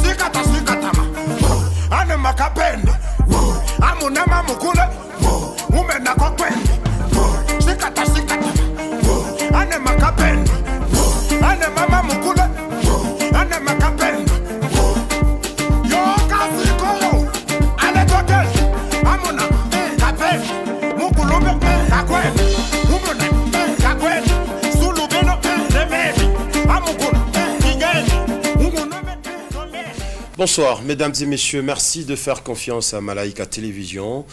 sikata sikatama ane makapende amunama mukule umena kokwende sikata sikatama ane makapende ane mama mukule ane makapende yo kasiko ane tokel amuna kapende mukulume kakwende umuna kakwende sulubeno remedi amukuna ingeni ungunome. Bonsoir mesdames et messieurs, merci de faire confiance à Malaika Télévision.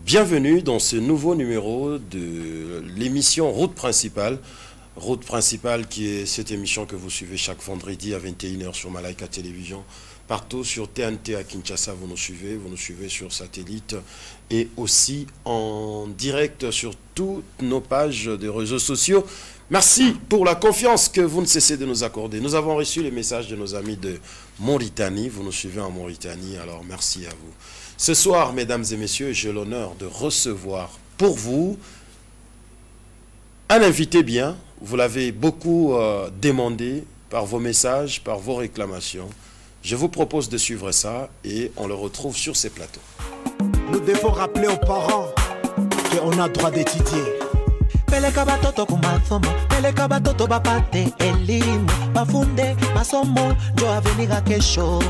Bienvenue dans ce nouveau numéro de l'émission Route Principale. Route Principale qui est cette émission que vous suivez chaque vendredi à 21 h sur Malaika Télévision. Partout sur TNT à Kinshasa, vous nous suivez sur satellite et aussi en direct sur toutes nos pages de réseaux sociaux. Merci pour la confiance que vous ne cessez de nous accorder. Nous avons reçu les messages de nos amis de Mauritanie. Vous nous suivez en Mauritanie, alors merci à vous. Ce soir, mesdames et messieurs, j'ai l'honneur de recevoir pour vous un invité bien. Vous l'avez beaucoup demandé par vos messages, par vos réclamations. Je vous propose de suivre ça et on le retrouve sur ces plateaux. Nous devons rappeler aux parents qu'on a droit d'étudier. Peleka batoto kumasomo, peleka batoto bapate elimu, bafunde masomo, ndio avenir ya kesho.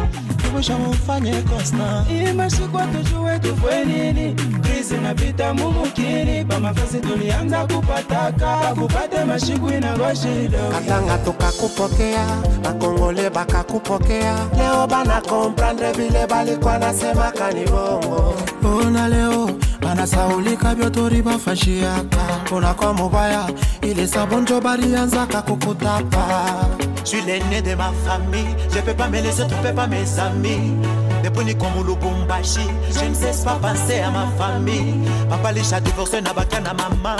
Tumusha mfanye constant. Imeshikwa tujue tufanye nini? Krizi inapita mumukini, bamafasi tulianza kupataka, kupate mashiku inawashida. Katanga tukakupokea, bakongole bakakupokea. Leo bana comprendre vile balikuwa nasema kanibongo. Ona leo banasaulika byotori bafashiaka. Unakwa mubaya, ile sabonjo barianza kakukutapa. Je suis l'aîné de ma famille, je peux pas me laisser tromper par mes amis. Depuis ni comme Lubumbashi, je ne cesse pas penser à ma famille. Papa lisha divorcé na baka na mama,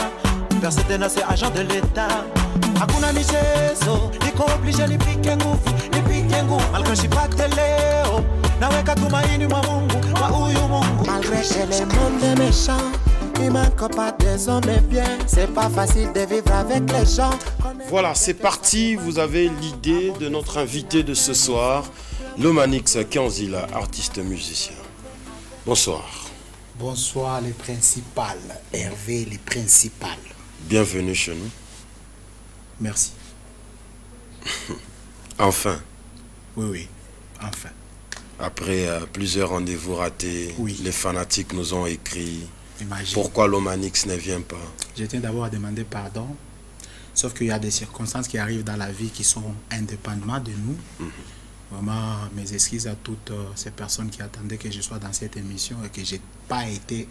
personne n'a c'est agent de l'état. Hakuna michezo, niko obligé nipike nguvu, malgré je suis pas télé, naweka tumaini mwa Mungu, wa huyu Mungu. Malgré que le monde est méchant, il manque pas des hommes bien, c'est pas facile de vivre avec les gens. Voilà, c'est parti. Vous avez l'idée de notre invité de ce soir, Lomanix Kanzila, artiste musicien. Bonsoir. Bonsoir les principales, Hervé les principales. Bienvenue chez nous. Merci. Enfin. Oui, enfin. Après plusieurs rendez-vous ratés, oui. Les fanatiques nous ont écrit. Imagine. Pourquoi Lomanix ne vient pas? Je tiens d'abord à demander pardon. Sauf qu'il y a des circonstances qui arrivent dans la vie qui sont indépendamment de nous. Vraiment, mes excuses à toutes ces personnes qui attendaient que je sois dans cette émission et que je n'ai pas été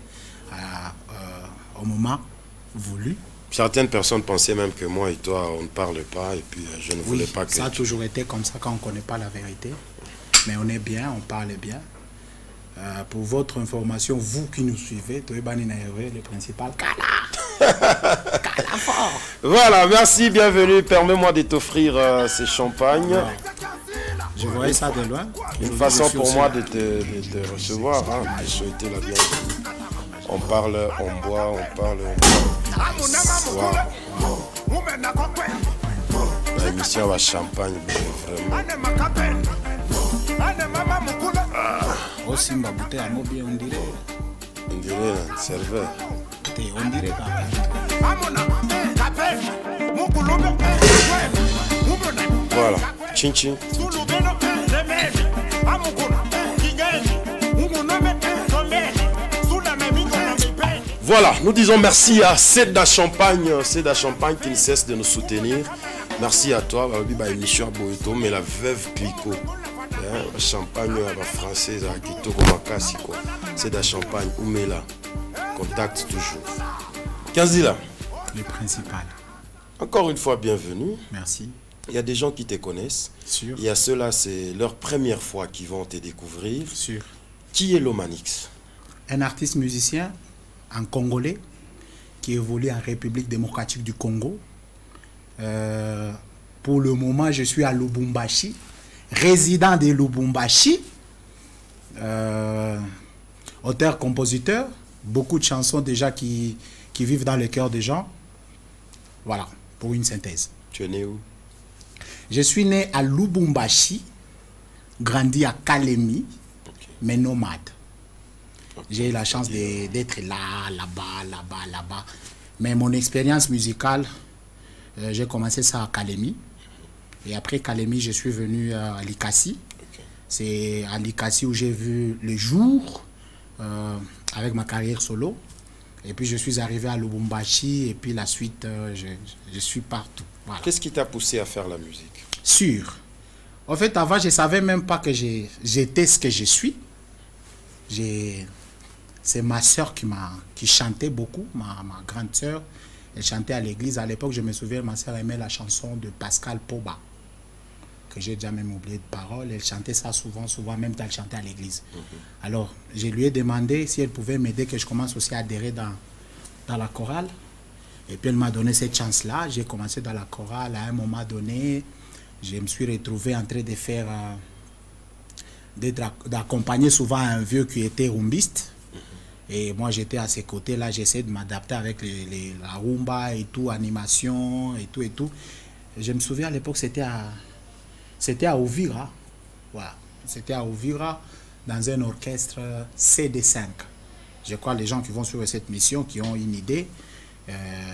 au moment voulu. Certaines personnes pensaient même que moi et toi, on ne parle pas et puis je ne voulais pas que... ça a toujours été comme ça quand on ne connaît pas la vérité. Mais on est bien, on parle bien. Pour votre information, vous qui nous suivez, le principal, voilà, merci, bienvenue. Permets-moi de t'offrir ces champagnes. Ouais. Je voyais ça de loin. Une façon pour moi de te recevoir, hein, de souhaiter la bienvenue. On parle, on boit, on parle, on boit. Wow. L'émission va champagne, vraiment. Oh, Simba bouteille à mobile, on dirait. On dirait un serveur. On dirait pas. Voilà, chin chin. Voilà, nous disons merci à Seda Champagne qui ne cesse de nous soutenir. Merci à toi, mais la veuve Clico. Champagne à la française à Kitoko Makasi quoi. Seda Champagne, Oumela. Contacte toujours. Kanzila. Le principal. Encore une fois, bienvenue. Merci. Il y a des gens qui te connaissent. Sûr. Il y a ceux-là, c'est leur première fois qu'ils vont te découvrir. Sûr. Qui est Lomanix? Un artiste musicien en congolais qui évolue en République démocratique du Congo. Pour le moment, je suis à Lubumbashi, résident de Lubumbashi, auteur-compositeur, beaucoup de chansons déjà qui vivent dans le cœur des gens. Voilà, pour une synthèse. Tu es né où? Je suis né à Lubumbashi, grandi à Kalemi, mais nomade. J'ai eu la chance d'être là-bas. Mais mon expérience musicale, j'ai commencé ça à Kalemi. Et après Kalemi, je suis venu à Likasi. C'est à Likasi où j'ai vu le jour avec ma carrière solo. Et puis je suis arrivé à Lubumbashi et puis la suite, je suis partout. Voilà. Qu'est-ce qui t'a poussé à faire la musique? Sûr. En fait, avant, je ne savais même pas que j'étais ce que je suis. C'est ma soeur qui chantait beaucoup, ma grande soeur. Elle chantait à l'église. À l'époque, je me souviens, ma soeur aimait la chanson de Pascal Poba, que j'ai déjà même oublié de parole. Elle chantait ça souvent, même quand elle chantait à l'église. Alors, je lui ai demandé si elle pouvait m'aider, que je commence aussi à adhérer dans la chorale. Et puis, elle m'a donné cette chance-là. J'ai commencé dans la chorale. À un moment donné, je me suis retrouvé en train de faire, d'accompagner souvent un vieux qui était rumbiste. Et moi, j'étais à ses côtés-là. J'essayais de m'adapter avec la rumba et tout, animation et tout et tout. Et je me souviens à l'époque, c'était à Ouvira. Voilà. C'était à Ouvira, dans un orchestre CD5. Je crois que les gens qui vont sur cette mission, qui ont une idée,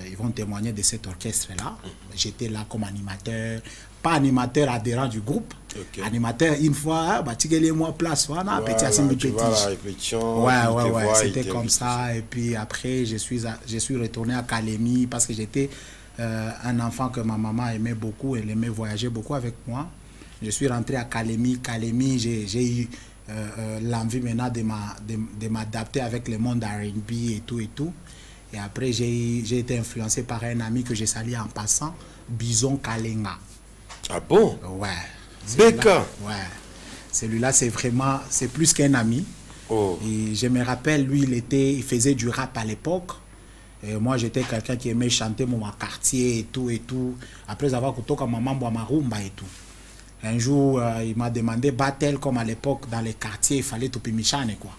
ils vont témoigner de cet orchestre-là. J'étais là comme animateur, pas animateur adhérent du groupe, animateur une fois, moi place, voilà, petit petit. Ouais, c'était comme ça. Et puis après, je suis retourné à Kalemi parce que j'étais un enfant que ma maman aimait beaucoup, elle aimait voyager beaucoup avec moi. Je suis rentré à Kalemi. Kalemi, j'ai eu l'envie maintenant de m'adapter avec le monde R&B et tout et tout. Et après, j'ai été influencé par un ami que j'ai sali en passant, Bison Kalenga. Ah bon? Ouais. Beka? Ouais. Celui-là, c'est plus qu'un ami. Oh. Et je me rappelle, lui, il faisait du rap à l'époque. Et moi, j'étais quelqu'un qui aimait chanter mon quartier et tout et tout. Après avoir écouté comme maman Marumba et tout. Un jour, il m'a demandé battle comme à l'époque dans les quartiers, il fallait tout pimichane quoi.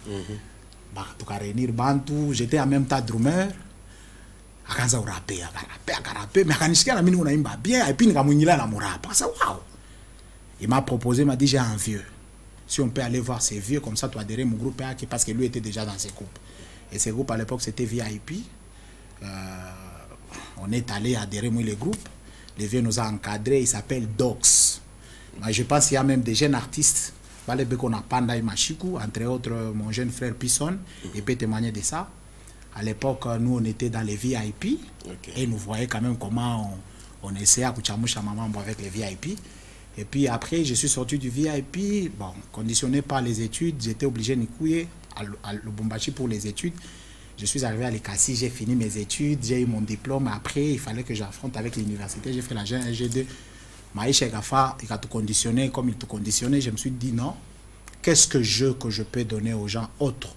Tout réunir Bantu, j'étais en même temps drummer. Akaanza rapper, mais akanisikia na mimi unaimba bien et puis nikamunyila na murapa. Ça waouh. Il m'a proposé, il m'a dit j'ai un vieux. Si on peut aller voir ces vieux comme ça, tu adhérer mon groupe parce que lui était déjà dans ces groupes. Et ces groupes à l'époque c'était VIP. On est allé adhérer moi les groupes. Les vieux nous a encadrés, il s'appelle Dox. Je pense qu'il y a même des jeunes artistes. On a Panda et Machikou, entre autres mon jeune frère Pisson, il peut témoigner de ça. À l'époque, nous on était dans les VIP et nous voyons quand même comment on essayait à kuchamusha maman avec les VIP. Et puis après, je suis sorti du VIP, bon, conditionné par les études, j'étais obligé de couiller à Lubumbashi pour les études. Je suis arrivé à l'Ekasi, j'ai fini mes études, j'ai eu mon diplôme. Après, il fallait que j'affronte avec l'université, j'ai fait la G2. Maïcha Gafa, il a tout conditionné comme il tout conditionné. Je me suis dit non, qu'est-ce que je peux donner aux gens autres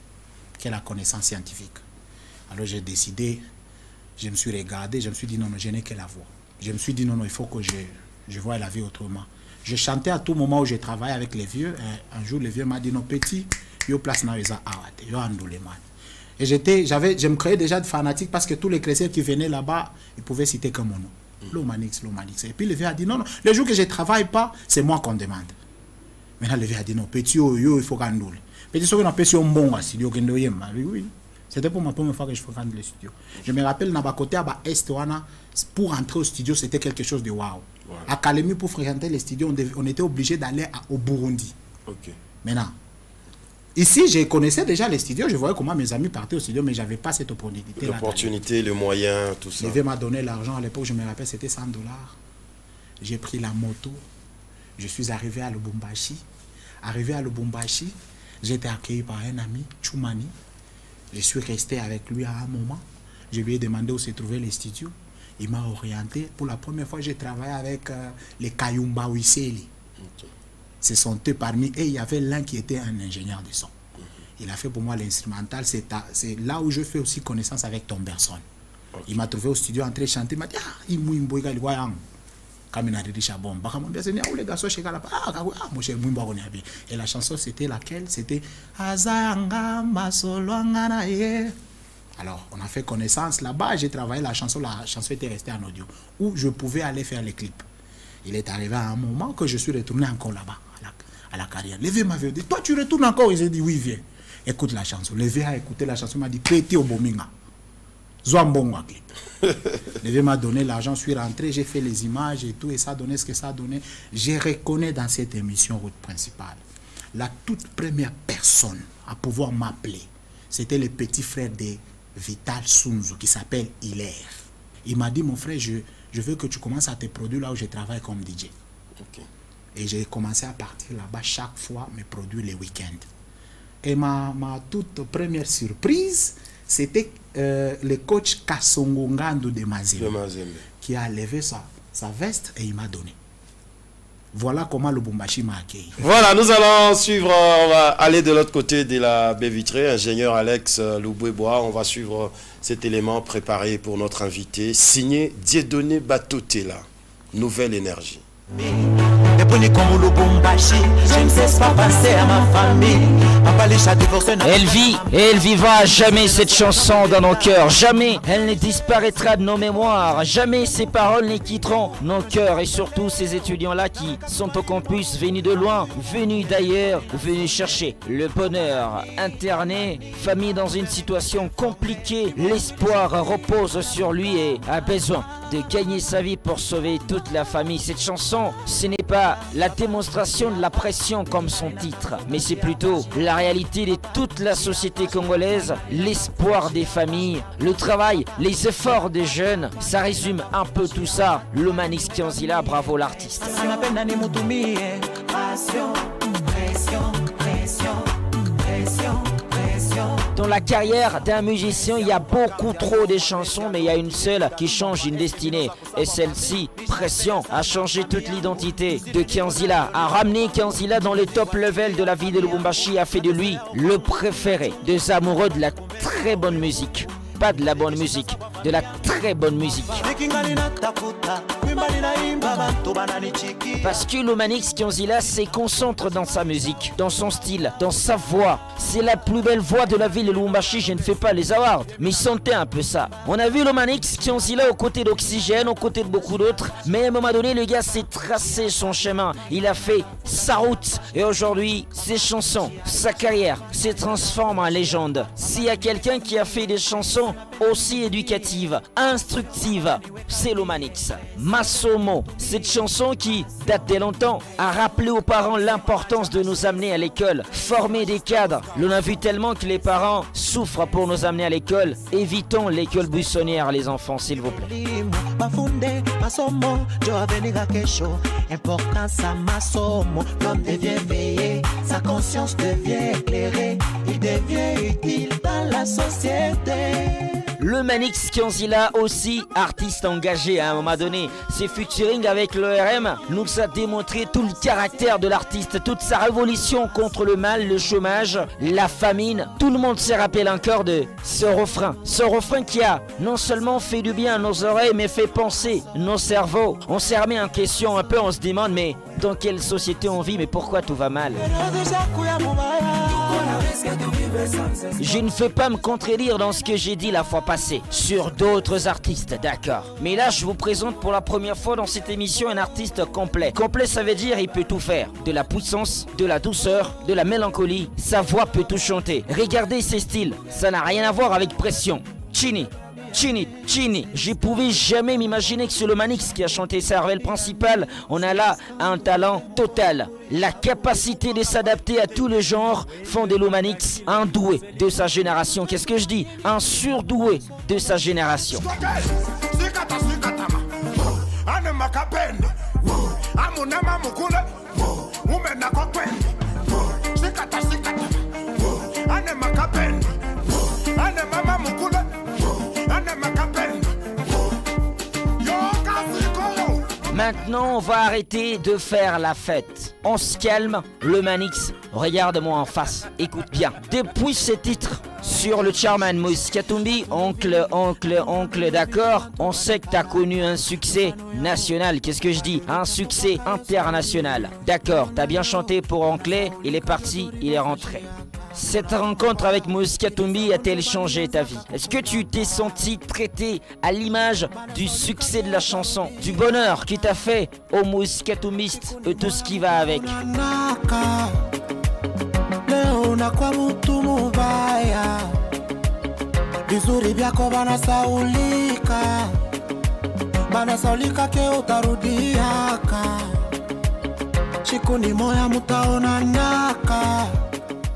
que la connaissance scientifique? Alors j'ai décidé, je me suis regardé, je me suis dit non, je n'ai que la voix. Je me suis dit non, il faut que je voie la vie autrement. Je chantais à tout moment où je travaillais avec les vieux. Un jour, le vieux m'a dit non, petit, yo place na weza awate, yo andouleman. Et je me créais déjà de fanatique parce que tous les chrétiens qui venaient là-bas, ils pouvaient citer que mon nom. L'Omanix. Et puis le vieux a dit non, le jour que je ne travaille pas, c'est moi qu'on demande. Maintenant le vieux a dit non, petit, il faut qu'on doule. Petit, on a petit, on bon à studio. Oui. C'était pour ma première fois que je fréquente le studio. Je me rappelle, dans côté à Est, pour entrer au studio, c'était quelque chose de waouh. À Kalemi, pour fréquenter les studios, on était obligé d'aller au Burundi. Maintenant, ici, je connaissais déjà les studios, je voyais comment mes amis partaient au studio, mais je n'avais pas cette opportunité. L'opportunité, le moyen, tout ça. Le vieux m'a donné l'argent, à l'époque, je me rappelle, c'était 100 $. J'ai pris la moto, je suis arrivé à Lubumbashi. Arrivé à Lubumbashi, j'ai été accueilli par un ami, Choumani. Je suis resté avec lui à un moment. Je lui ai demandé où se trouvaient les studios. Il m'a orienté. Pour la première fois, j'ai travaillé avec les Kayumba Wisseli. Ce sont eux parmi eux. Il y avait l'un qui était un ingénieur de son. Il a fait pour moi l'instrumental. C'est là où je fais aussi connaissance avec Tomberson. Il m'a trouvé au studio en train de chanter. Il m'a dit, il m'a dit, et la chanson c'était laquelle? C'était Azanga Masolwangana ye. Alors on a fait connaissance là-bas, j'ai travaillé la chanson était restée en audio où je pouvais aller faire les clips. Il est arrivé à un moment que je suis retourné encore là-bas à à la carrière. Le vieux m'avait dit, toi tu retournes encore? J'ai dit, oui, viens. Écoute la chanson. Le vieux a écouté la chanson, m'a dit, pété au bominga. Zouambonga clip. Le vieux m'a donné l'argent, je suis rentré, j'ai fait les images et tout, et ça a donné ce que ça a donné. Je reconnais dans cette émission Route Principale, la toute première personne à pouvoir m'appeler, c'était le petit frère de Vital Sunzu, qui s'appelle Hilaire. Il m'a dit, mon frère, je veux que tu commences à te produire là où je travaille comme DJ. Okay. Et j'ai commencé à partir là-bas chaque fois, me produire les week-ends. Et ma toute première surprise, c'était le coach Kassongo Ngandou de Mazembe qui a levé sa veste et il m'a donné. Voilà comment le Lubumbashi m'a accueilli. Voilà, nous allons suivre, on va aller de l'autre côté de la baie vitrée, ingénieur Alex Loubouébois. On va suivre cet élément préparé pour notre invité, signé Dieudonné Batotela, Nouvelle Énergie. Je ne cesse pas penser à ma famille. Elle vivra à jamais cette chanson dans nos cœurs. Jamais elle ne disparaîtra de nos mémoires. Jamais ces paroles ne quitteront nos cœurs. Et surtout ces étudiants-là qui sont au campus, venus de loin, venus d'ailleurs, venus chercher le bonheur. Internés, famille dans une situation compliquée. L'espoir repose sur lui et a besoin de gagner sa vie pour sauver toute la famille. Cette chanson, ce n'est pas la démonstration de la pression comme son titre, mais c'est plutôt la réalité de toute la société congolaise, l'espoir des familles, le travail, les efforts des jeunes. Ça résume un peu tout ça. Lomanix Kianzila, bravo l'artiste. Dans la carrière d'un musicien, il y a beaucoup trop de chansons, mais il y a une seule qui change une destinée. Et celle-ci, Pression, a changé toute l'identité de Kianzila, a ramené Kianzila dans le top level de la vie de Lubumbashi, a fait de lui le préféré des amoureux de la très bonne musique. Pas de la bonne musique, de la très bonne musique. Parce que Lomanix Kianzila se concentre dans sa musique, dans son style, dans sa voix. C'est la plus belle voix de la ville de Lubumbashi. Je ne fais pas les awards, mais sentez un peu ça. On a vu Lomanix Kianzila aux côtés d'Oxygène, aux côtés de beaucoup d'autres, mais à un moment donné, le gars s'est tracé son chemin. Il a fait sa route et aujourd'hui, ses chansons, sa carrière se transforme en légende. S'il y a quelqu'un qui a fait des chansons aussi éducative, instructive, c'est Lomanix. Masomo, cette chanson qui date de longtemps, a rappelé aux parents l'importance de nous amener à l'école, former des cadres. L'on a vu tellement que les parents souffrent pour nous amener à l'école. Évitons l'école buissonnière, les enfants, s'il vous plaît. L'homme devient veillé, sa conscience devient éclairée, il devient utile dans la société. Lomanix Kianzila aussi, artiste engagé à un moment donné. Ses featuring avec l'ORM nous a démontré tout le caractère de l'artiste, toute sa révolution contre le mal, le chômage, la famine. Tout le monde se rappelle encore de ce refrain qui a non seulement fait du bien à nos oreilles, mais fait penser nos cerveaux. On s'est remis en question un peu, on se demande, mais dans quelle société on vit, mais pourquoi tout va mal? Je ne fais pas me contredire dans ce que j'ai dit la fois passée sur d'autres artistes, d'accord. Mais là, je vous présente pour la première fois dans cette émission un artiste complet. Complet, ça veut dire il peut tout faire. De la puissance, de la douceur, de la mélancolie. Sa voix peut tout chanter. Regardez ses styles, ça n'a rien à voir avec Pression. Chini. Je pouvais jamais m'imaginer que c'est Lomanix qui a chanté sa RL principale. On a là un talent total. La capacité de s'adapter à tous les genres font de Lomanix un doué de sa génération. Qu'est-ce que je dis? Un surdoué de sa génération. Maintenant, on va arrêter de faire la fête. On se calme. Lomanix, regarde-moi en face. Écoute bien. Depuis ce titre sur le Charman Moïse Katumbi, oncle, d'accord. On sait que tu as connu un succès national. Qu'est-ce que je dis? Un succès international. D'accord, tu as bien chanté pour Oncle. Il est parti, il est rentré. Cette rencontre avec Moïse Katumbi a-t-elle changé ta vie? Est-ce que tu t'es senti traité à l'image du succès de la chanson, du bonheur qui t'a fait au Moïse Katumbiste et tout ce qui va avec?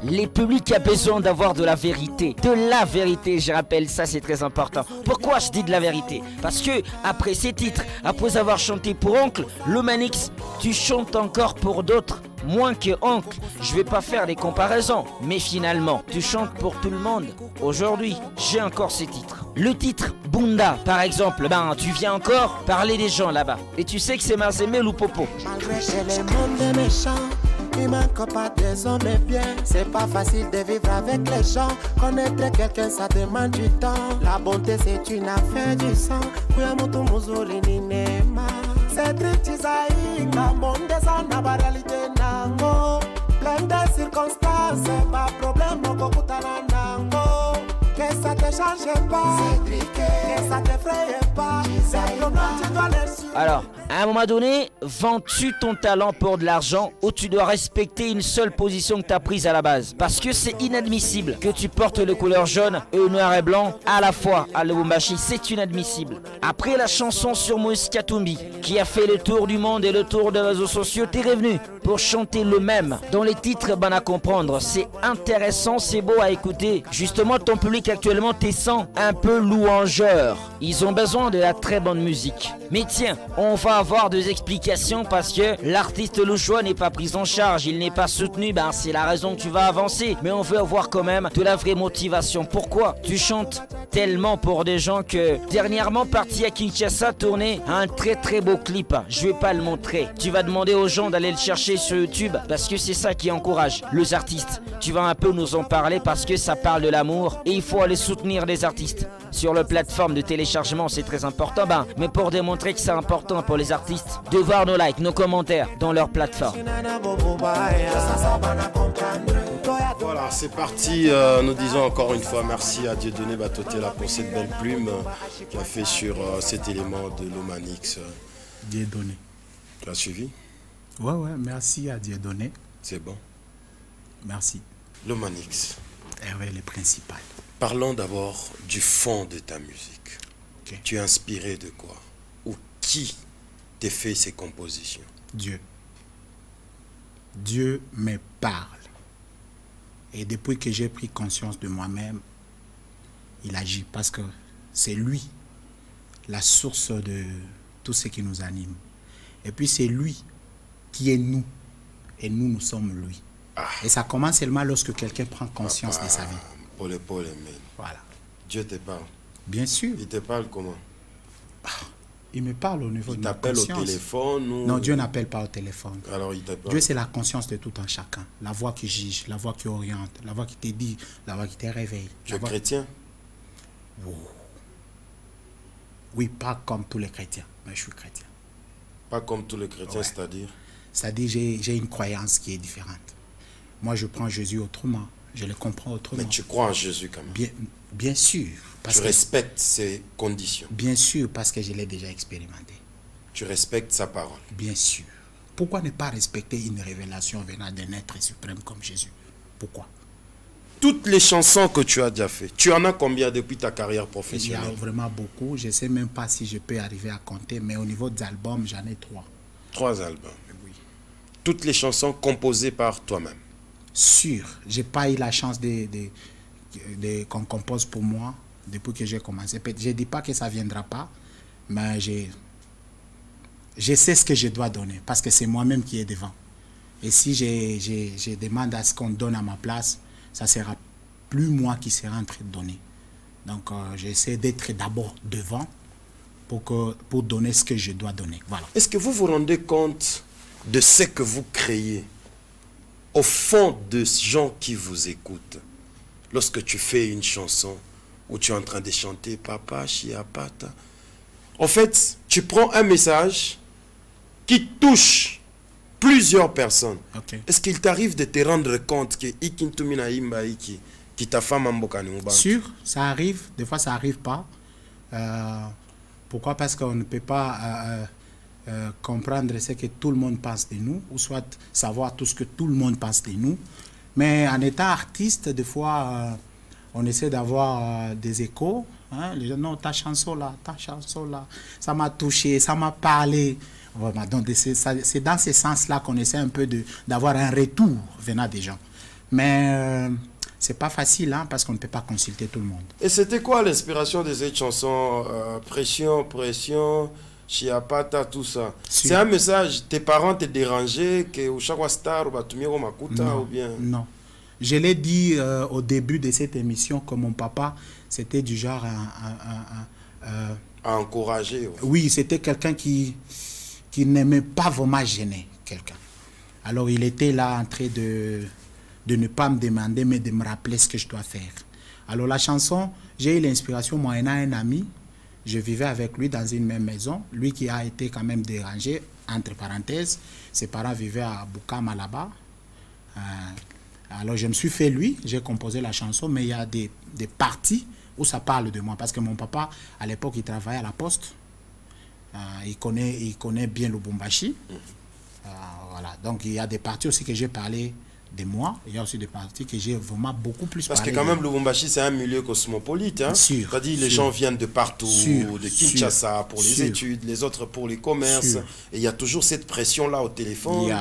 Les publics ont besoin d'avoir de la vérité. De la vérité, je rappelle, ça c'est très important. Pourquoi je dis de la vérité? Parce que après ces titres, après avoir chanté pour Oncle, Lomanix, tu chantes encore pour d'autres. Moins que Oncle, je vais pas faire des comparaisons, mais finalement, tu chantes pour tout le monde. Aujourd'hui, j'ai encore ces titres. Le titre Bunda, par exemple, ben tu viens encore parler des gens là-bas. Et tu sais que c'est Mazemé ou Popo. Il manque pas des hommes bien. C'est pas facile de vivre avec les gens. Connaître quelqu'un, ça demande du temps. La bonté, c'est une affaire du sang. C'est triste, la bonté, ça n'a pas réalité. Plein de circonstances, pas problème, que ça te change pas, que ça t'effraie pas. Alors, à un moment donné, vends-tu ton talent pour de l'argent ou tu dois respecter une seule position que tu as prise à la base? Parce que c'est inadmissible que tu portes le couleur jaune et noir et blanc à la fois à Lubumbashi. C'est inadmissible. Après la chanson sur Moïse Katumbi, qui a fait le tour du monde et le tour des réseaux sociaux, t'es revenu pour chanter le même. Dans les titres, ben à comprendre, c'est intéressant, c'est beau à écouter. Justement, ton public actuellement te sent un peu louangeur. Ils ont besoin de la très bonne musique. Mais tiens, on va avoir des explications parce que l'artiste louchois n'est pas pris en charge, il n'est pas soutenu, ben c'est la raison que tu vas avancer. Mais on veut avoir quand même de la vraie motivation. Pourquoi tu chantes tellement pour des gens que dernièrement parti à Kinshasa tourner un très beau clip? Je vais pas le montrer. Tu vas demander aux gens d'aller le chercher sur YouTube parce que c'est ça qui encourage les artistes. Tu vas un peu nous en parler parce que ça parle de l'amour et il faut aller soutenir les artistes. Sur la plateforme de téléchargement, c'est très important, ben, mais pour démontrer que c'est important pour les artistes de voir nos likes, nos commentaires dans leur plateforme. Voilà, c'est parti. Nous disons encore une fois merci à Dieudonné Batotela pour cette belle plume qu'il a fait sur cet élément de Lomanix. Dieudonné. Tu as suivi? Ouais, merci à Dieudonné. C'est bon. Merci. Lomanix. Hervé, le principal. Parlons d'abord du fond de ta musique. Okay. Tu es inspiré de quoi? Ou qui t'a fait ces compositions? Dieu. Dieu me parle. Et depuis que j'ai pris conscience de moi-même, il agit parce que c'est lui la source de tout ce qui nous anime. Et puis c'est lui qui est nous. Et nous sommes lui. Ah. Et ça commence seulement lorsque quelqu'un prend conscience de sa vie. Voilà. Dieu te parle. Bien sûr. Il te parle comment? Il me parle au niveau de ma conscience. Il t'appelle au téléphone ou... Non, Dieu n'appelle pas au téléphone. Alors il t'appelle. Dieu, c'est la conscience de tout un chacun. La voix qui juge, la voix qui oriente, la voix qui te dit, la voix qui te réveille. Tu es chrétien? Oh. Oui, pas comme tous les chrétiens, mais je suis chrétien. Pas comme tous les chrétiens, ouais. C'est-à-dire? C'est-à-dire, j'ai une croyance qui est différente. Moi, je prends Jésus autrement. Je le comprends autrement. Mais tu crois en Jésus quand même? Bien sûr. Parce tu respectes ses conditions? Bien sûr, parce que je l'ai déjà expérimenté. Tu respectes sa parole? Bien sûr. Pourquoi ne pas respecter une révélation venant d'un être suprême comme Jésus? Pourquoi? Toutes les chansons que tu as déjà faites, tu en as combien depuis ta carrière professionnelle? Il y a vraiment beaucoup. Je ne sais même pas si je peux arriver à compter, mais au niveau des albums, j'en ai 3. 3 albums? Oui. Toutes les chansons composées par toi-même? Sûr. Je n'ai pas eu la chance qu'on compose pour moi depuis que j'ai commencé. Je ne dis pas que ça ne viendra pas, mais je sais ce que je dois donner parce que c'est moi-même qui est devant. Et si je demande à ce qu'on donne à ma place, ça ne sera plus moi qui sera en train de donner. Donc, j'essaie d'être d'abord devant pour donner ce que je dois donner. Voilà. Est-ce que vous vous rendez compte de ce que vous créez au fond de gens qui vous écoutent? Lorsque tu fais une chanson où tu es en train de chanter Papa Chiapata, en fait, tu prends un message qui touche plusieurs personnes. Okay. Est-ce qu'il t'arrive de te rendre compte que Ikintumina Imba Iki, qui ta femme en Bokani Mouba? Sûr, ça arrive. Des fois, ça n'arrive pas. Pourquoi? Parce qu'on ne peut pas comprendre ce que tout le monde pense de nous, ou soit savoir tout ce que tout le monde pense de nous. Mais en étant artiste, des fois, on essaie d'avoir des échos. Hein? Les gens, non, ta chanson là, ça m'a touché, ça m'a parlé. Voilà, donc c'est dans ce sens-là qu'on essaie un peu d'avoir un retour venant des gens. Mais c'est pas facile, hein, parce qu'on ne peut pas consulter tout le monde. Et c'était quoi l'inspiration de cette chanson? Pression, Chiapata, tout ça. C'est un message, tes parents te dérangeaient, que chaque star ou Makuta ou bien? Non. Je l'ai dit au début de cette émission que mon papa, c'était du genre à encourager. Ouais. Oui, c'était quelqu'un qui n'aimait pas vraiment gêner quelqu'un. Alors il était là en train de ne pas me demander, mais de me rappeler ce que je dois faire. Alors la chanson, j'ai eu l'inspiration, moi, ayant un ami, je vivais avec lui dans une même maison, lui qui a été quand même dérangé, entre parenthèses, ses parents vivaient à Bukama là-bas. Alors je me suis fait lui, j'ai composé la chanson, mais il y a des parties où ça parle de moi, parce que mon papa, à l'époque, il travaillait à la poste. Il connaît bien Lubumbashi. Voilà. Donc il y a des parties aussi que j'ai parlé de moi. Il y a aussi des parties que j'ai vraiment beaucoup plus parlé. Parce que quand même Lubumbashi, c'est un milieu cosmopolite. Hein? C'est-à-dire les gens viennent de partout, de Kinshasa pour les études, les autres pour les commerces. Et il y a toujours cette pression-là au téléphone.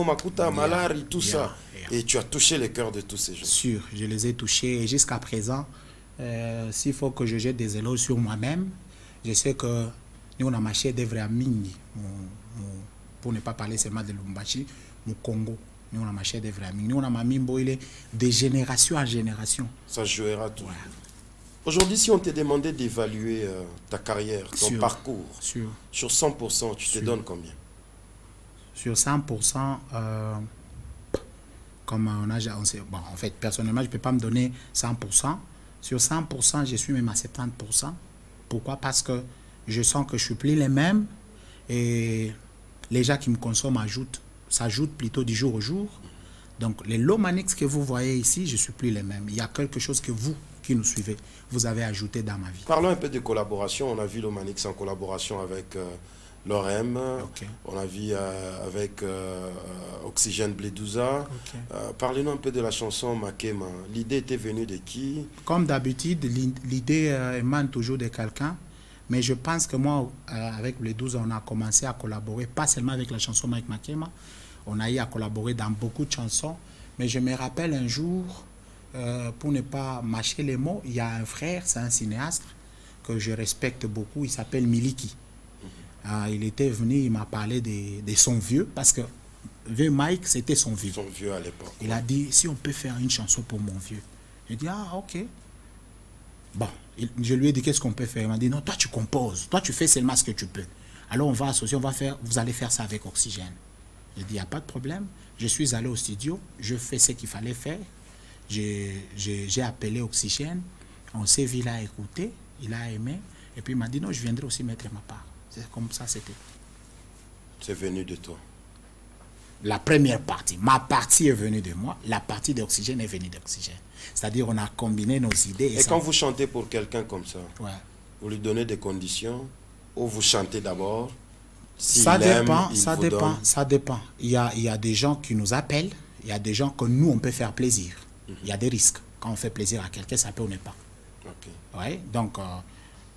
Makuta, Malari, tout ça. Et tu as touché le cœur de tous ces gens. Sûr, je les ai touchés. Et jusqu'à présent, s'il faut que je jette des éloges sur moi-même, je sais que nous, on a marché d'œuvre à Mini, pour ne pas parler seulement de Lubumbashi, au Congo. Nous, on a marché d'œuvre à Mini. Nous, on a Mamimbo, il est de génération en génération. Ça jouera tout. Ouais. Aujourd'hui, si on te demandait d'évaluer ta carrière, ton parcours, sur 100%, tu te donnes combien? Sur 100%, comme on sait, bon, en fait, personnellement, je ne peux pas me donner 100%. Sur 100%, je suis même à 70%. Pourquoi? Parce que je sens que je ne suis plus les mêmes et les gens qui me consomment s'ajoutent plutôt du jour au jour. Donc, les Lomanix que vous voyez ici, je ne suis plus les mêmes. Il y a quelque chose que vous, qui nous suivez, vous avez ajouté dans ma vie. Parlons un peu de collaboration. On a vu Lomanix en collaboration avec Lorem. On a vu avec Oxygène Bledouza. Parlez-nous un peu de la chanson Makema. L'idée était venue de qui? Comme d'habitude, l'idée émane toujours de quelqu'un. Mais je pense que moi, avec Bledouza, on a commencé à collaborer, pas seulement avec la chanson Mike Makema, on a eu à collaborer dans beaucoup de chansons. Mais je me rappelle un jour, pour ne pas mâcher les mots, il y a un frère, c'est un cinéaste que je respecte beaucoup, il s'appelle Miliki. Il était venu, il m'a parlé de son vieux, parce que vieux Mike, c'était son vieux. Son vieux à l'époque. Il a dit, si on peut faire une chanson pour mon vieux. J'ai dit, ah, ok. Bon, je lui ai dit, qu'est-ce qu'on peut faire? Il m'a dit, non, toi tu composes, toi tu fais seulement ce que tu peux. Alors on va associer, vous allez faire ça avec Oxygène. J'ai dit, il n'y a pas de problème. Je suis allé au studio, je fais ce qu'il fallait faire. J'ai appelé Oxygène, on s'est vu, il a écouté, il a aimé, et puis il m'a dit, non, je viendrai aussi mettre ma part. C'est comme ça, c'était. C'est venu de toi? La première partie, ma partie est venue de moi, la partie d'Oxygène est venue d'Oxygène. C'est-à-dire on a combiné nos idées. Et quand vous chantez pour quelqu'un comme ça, vous lui donnez des conditions ou vous chantez d'abord? Ça dépend. Il y a des gens qui nous appellent, il y a des gens que nous, on peut faire plaisir. Il y a des risques. Quand on fait plaisir à quelqu'un, ça peut ou ne pas. Ouais, donc,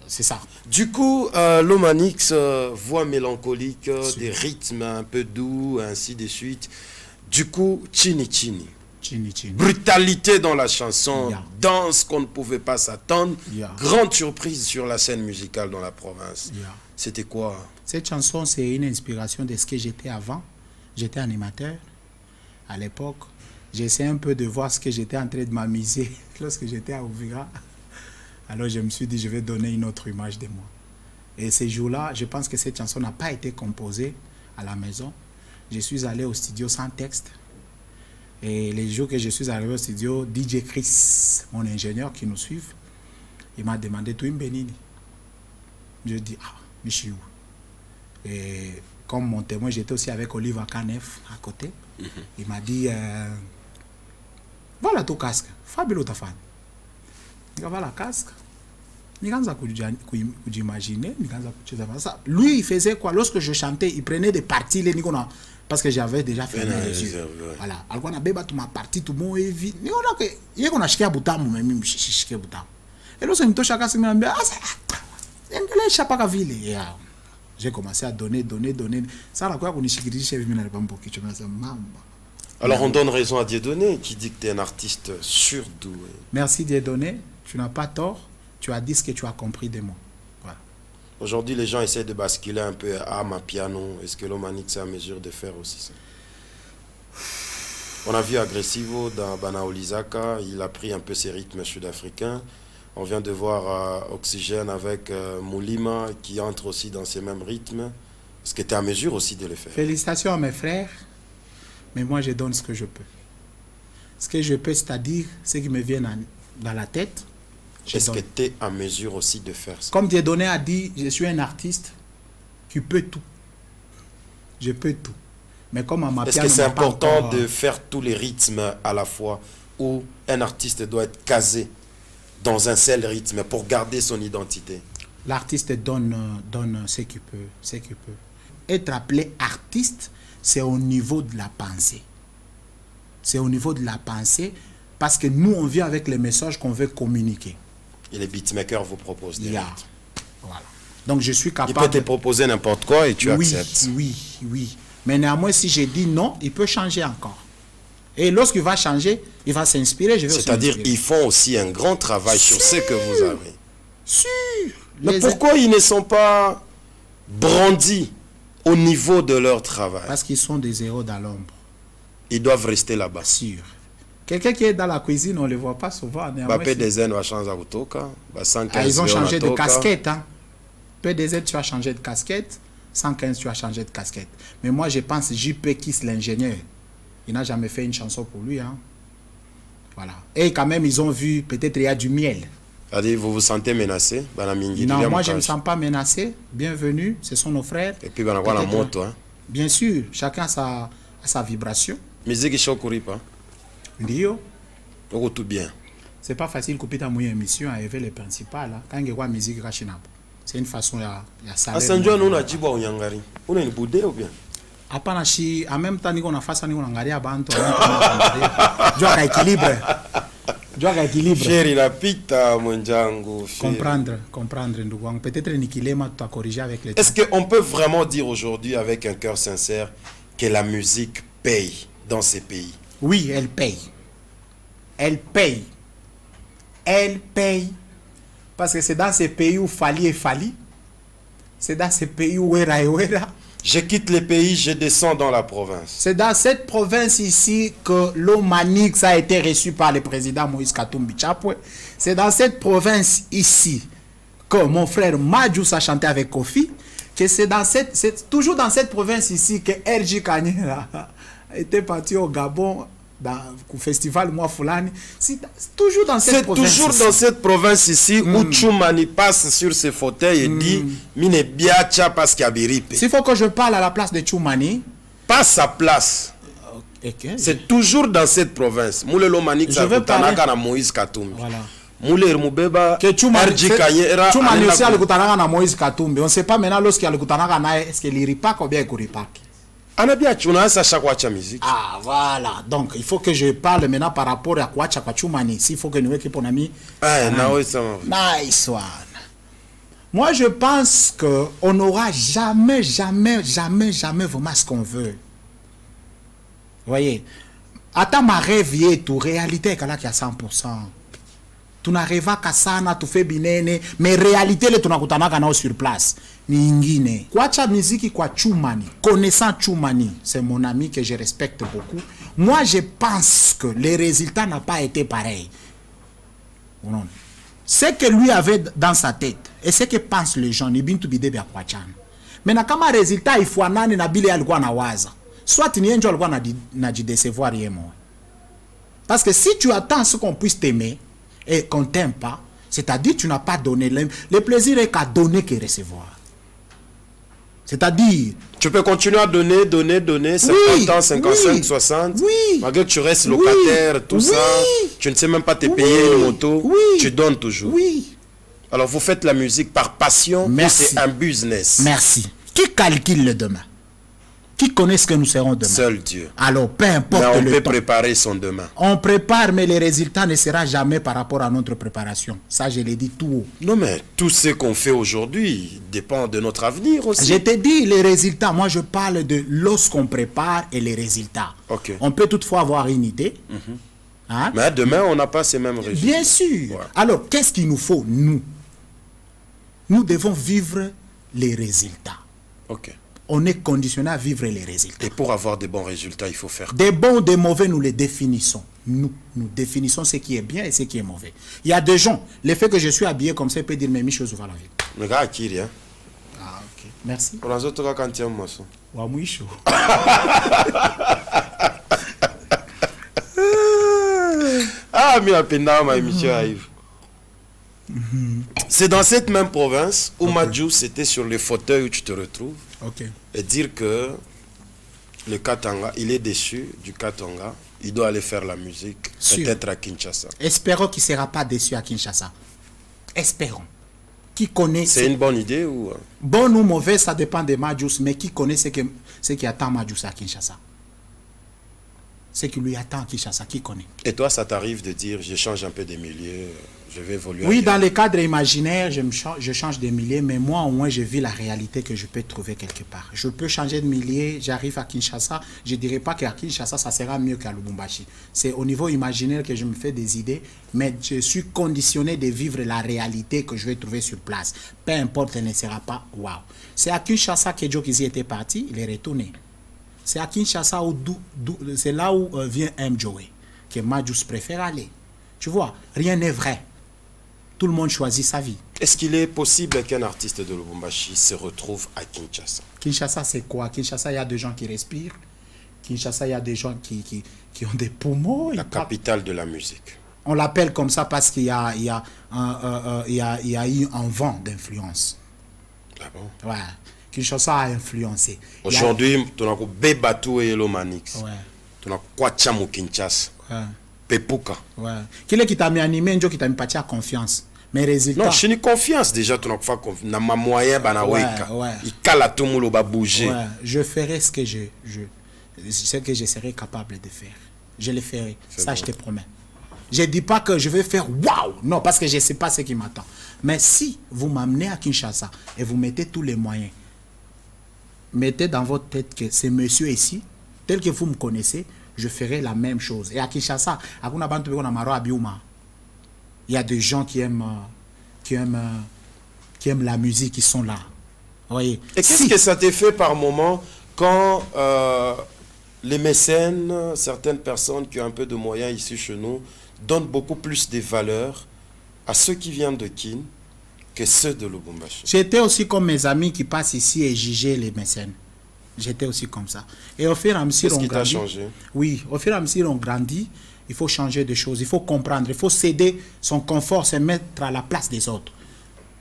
c'est ça. Du coup, Lomanix, voix mélancolique, des rythmes un peu doux, ainsi de suite. Du coup, Chini Chini. Brutalité dans la chanson, danse qu'on ne pouvait pas s'attendre. Grande surprise sur la scène musicale dans la province. C'était quoi? Cette chanson, c'est une inspiration de ce que j'étais avant. J'étais animateur à l'époque. J'essaie un peu de voir ce que j'étais en train de m'amuser lorsque j'étais à Ouvira. Alors je me suis dit, je vais donner une autre image de moi. Et ces jours-là, je pense que cette chanson n'a pas été composée à la maison. Je suis allé au studio sans texte. Et les jours que je suis arrivé au studio, DJ Chris, mon ingénieur qui nous suit, il m'a demandé, tu es Benini? Je dis, ah, mais je suis où? Et comme mon témoin, j'étais aussi avec Oliver Kanef à côté. Il m'a dit, voilà ton casque, Fabio Tafan. Voilà casque. Lui, il faisait quoi? Lorsque je chantais, il prenait des parties, parce que j'avais déjà fait les yeux. Voilà. Alors, on a béba tout ma partie, tout mon évi. Il y a un acheté à bouton, même chiché bouton. Et lorsque je me touche à casque, je me dis, ah, ça, j'ai commencé à donner. Ça, la quoi qu'on est. Alors, on donne raison à Dieudonné, qui dit que tu es un artiste surdoué. Merci Dieudonné, tu n'as pas tort. Tu as dit ce que tu as compris de moi. Voilà. Aujourd'hui, les gens essaient de basculer un peu à ma piano. Est-ce que l'Omanix est en mesure de faire aussi ça? On a vu Agressivo dans Banaolizaka, il a pris un peu ses rythmes sud-africains. On vient de voir Oxygène avec Moulima qui entre aussi dans ces mêmes rythmes. Est-ce que tu es en mesure aussi de le faire? Félicitations à mes frères, mais moi je donne ce que je peux. Ce que je peux, c'est-à-dire ce qui me vient dans la tête. Est-ce que tu es en mesure aussi de faire ça? Comme Dieudonné a dit, je suis un artiste qui peut tout. Je peux tout. Mais comme à ma piano, est-ce que c'est important de faire tous les rythmes à la fois, ou un artiste doit être casé dans un seul rythme pour garder son identité? L'artiste donne ce qu'il peut, Être appelé artiste, c'est au niveau de la pensée. C'est au niveau de la pensée, parce que nous, on vient avec les messages qu'on veut communiquer. Et les beatmakers vous proposent des rythmes. Voilà. Donc je suis capable... Il peut te proposer n'importe quoi et tu acceptes. Oui. Mais néanmoins, si j'ai dit non, il peut changer encore. Et lorsqu'il va changer, il va s'inspirer. C'est-à-dire qu'ils font aussi un grand travail sur ce que vous avez. Sûr. Mais pourquoi ils ne sont pas brandis au niveau de leur travail? Parce qu'ils sont des héros dans l'ombre. Ils doivent rester là-bas. Sûr. Quelqu'un qui est dans la cuisine, on ne le voit pas souvent. PDZ va changer de ils ont changé de casquette. Hein. PDZ, tu as changé de casquette. 115, tu as changé de casquette. Mais moi, je pense JP Kiss, l'ingénieur. Il n'a jamais fait une chanson pour lui. Hein. Voilà. Et quand même, ils ont vu, peut-être il y a du miel. C'est-à-dire, vous vous sentez menacé? Non, moi, je ne me sens pas menacé. Bienvenue, ce sont nos frères. Et puis, on va la moto. Hein. Bien sûr, chacun a sa vibration. Musique et chokuri pas? Ndio. Tout bien. C'est pas facile de couper ta mouille émission à élever les principales. Quand il y a une musique, c'est une façon de ça. À Saint-Jean, on a dit bon, Yangari. On a une boudée ou bien? En même temps, on a fait ça, on a gardé à Banto. Tu as équilibre. Chéri, la pita, mon Django. Comprendre. Peut-être Nikilema, tu as corrigé avec les. Est-ce qu'on peut vraiment dire aujourd'hui, avec un cœur sincère, que la musique paye dans ces pays? Oui, elle paye. Elle paye. Elle paye. Parce que c'est dans ces pays où Fali est Fali. C'est dans ces pays où Wera est Wera. Je quitte le pays, je descends dans la province. C'est dans cette province ici que l'Omanix a été reçu par le président Moïse Katumbi Chapwe. C'est dans cette province ici que mon frère Madjous a chanté avec Kofi. Que c'est toujours dans cette province ici que RJ Kanyera était parti au Gabon dans le festival Mouafoulani. C'est toujours dans cette province. C'est toujours dans cette province ici où Choumani passe sur ses fauteuils et dit Mine biacha parce qu'il y a biripe. S'il faut que je parle à la place de Choumani. Pas sa place. Okay. C'est toujours dans cette province. Moulelo Manik Zakutanaka na Moïse Katumbi. Voilà. Moulé Moubeba. Choumani aussi a le Kutanaka na Moïse Katumbi. On ne sait pas maintenant lorsqu'il y a le Kutanaka na est-ce qu'il ripak ou bien il ripak. Ah voilà, donc il faut que je parle maintenant par rapport à Kwacha Kwachumani. S'il faut que nous équipions ami. Nice one. Moi je pense qu'on n'aura jamais vraiment ce qu'on veut. Vous voyez, attends ma rêve et tout, réalité est là qui a 100%. Tu n'arrives qu'à ça, tu fais binene, mais réalité le tu n'as sur place. Ningine. Kwacha musique kwa Choumani, connaissant Choumani, c'est mon ami que je respecte beaucoup. Moi je pense que les résultats n'ont pas été pareils. Ce que lui avait dans sa tête et ce que pensent les gens, ni bin to bide bia Kwachan. Mais na kama résultat il faut nani na bile alikuwa na waza. Soit ni enjo alikuwa na décevoir yemo. Parce que si tu attends ce qu'on puisse t'aimer et qu'on t'aime pas, c'est-à-dire tu n'as pas donné le plaisir est qu'à donner que recevoir. C'est-à-dire... Tu peux continuer à donner, 50 ans, 55, 60. Oui. Malgré que tu restes locataire, tout ça, tu ne sais même pas te payer une moto, tu donnes toujours. Oui. Alors vous faites la musique par passion, c'est un business. Merci. Qui calcule le demain? Qui connaît ce que nous serons demain? Seul Dieu. Alors, peu importe mais on le peut temps. préparer son demain. On prépare, mais les résultats ne seront jamais par rapport à notre préparation. Ça, je l'ai dit tout haut. Non, mais tout ce qu'on fait aujourd'hui dépend de notre avenir aussi. Je t'ai dit les résultats. Moi, je parle de lorsqu'on prépare et les résultats. Okay. On peut toutefois avoir une idée. Hein? Mais demain, on n'a pas ces mêmes résultats. Bien sûr. Ouais. Alors, qu'est-ce qu'il nous faut, nous? Nous devons vivre les résultats. Ok. On est conditionné à vivre les résultats. Et pour avoir des bons résultats, il faut faire quoi? Des bons, des mauvais, nous les définissons. Nous définissons ce qui est bien et ce qui est mauvais. Il y a des gens, le fait que je suis habillé comme ça, peut dire, mais Michel va la vie. Le gars, qui rien. Ah, ok. Merci. Pour les autres, quand tu es un moisson. Ouais, moi, chaud. Ah, mais à ma émission arrive. C'est dans cette même province où Madjou, c'était sur le fauteuil où tu te retrouves. Et dire que le Katanga, il est déçu du Katanga, il doit aller faire la musique, peut-être à Kinshasa. Espérons qu'il ne sera pas déçu à Kinshasa. Espérons. Qui connaît... C'est une bonne idée ou... Bon ou mauvais, ça dépend de Madjous, mais qui connaît ce qui attend Madjous à Kinshasa? Ce qui lui attend à Kinshasa, qui connaît? Et toi, ça t'arrive de dire, je change un peu des milieux, je vais évoluer? Oui, dans les cadres imaginaires, je change de milieu, mais moi, au moins, je vis la réalité que je peux trouver quelque part. Je peux changer de milieu, j'arrive à Kinshasa, je ne dirais pas qu'à Kinshasa, ça sera mieux qu'à Lubumbashi. C'est au niveau imaginaire que je me fais des idées, mais je suis conditionné de vivre la réalité que je vais trouver sur place. Peu importe, elle ne sera pas waouh. C'est à Kinshasa que Joe Kizi était parti, il est retourné. C'est à Kinshasa, c'est là où vient M. Joey, que Madjous préfère aller. Tu vois, rien n'est vrai. Tout le monde choisit sa vie. Est-ce qu'il est possible qu'un artiste de Lubumbashi se retrouve à Kinshasa? Kinshasa, c'est quoi? Kinshasa, il y a des gens qui respirent. Kinshasa, il y a des gens qui ont des poumons. La capitale de la musique. On l'appelle comme ça parce qu'il y a eu un vent d'influence. Ah bon? Ouais. Kinshasa a influencé. Aujourd'hui, tu as Bebatou et Yellow Manix. Ouais. Tu as Kwachamu Kinshasa. Ouais. Pepuka. Ouais. Qui est qui t'a mis animé, qui t'a mis pas confiance. Mais résultat. Non, je n'ai confiance déjà. Tu n'as pas confiance. Dans ma moyen, il cala tout le monde va bouger. Ouais. Je ferai ce que je serai capable de faire. Je le ferai. Ça, bon. Je te promets. Je ne dis pas que je vais faire waouh. Non, parce que je ne sais pas ce qui m'attend. Mais si vous m'amenez à Kinshasa et vous mettez tous les moyens, mettez dans votre tête que ce monsieur ici, tel que vous me connaissez, je ferai la même chose. Et à Kinshasa, il y a des gens qui aiment la musique, qui sont là. Voyez. Et qu'est-ce que ça te fait par moment quand les mécènes, certaines personnes qui ont un peu de moyens ici chez nous, donnent beaucoup plus de valeur à ceux qui viennent de Kin que ceux de Lubumbashi? J'étais aussi comme mes amis qui passent ici et jugeaient les mécènes. J'étais aussi comme ça. Et au fur et à mesure, qu'est-ce qui t'a changé? Oui, au fur et à mesure, on grandit. Il faut changer de choses. Il faut comprendre. Il faut céder son confort, se mettre à la place des autres.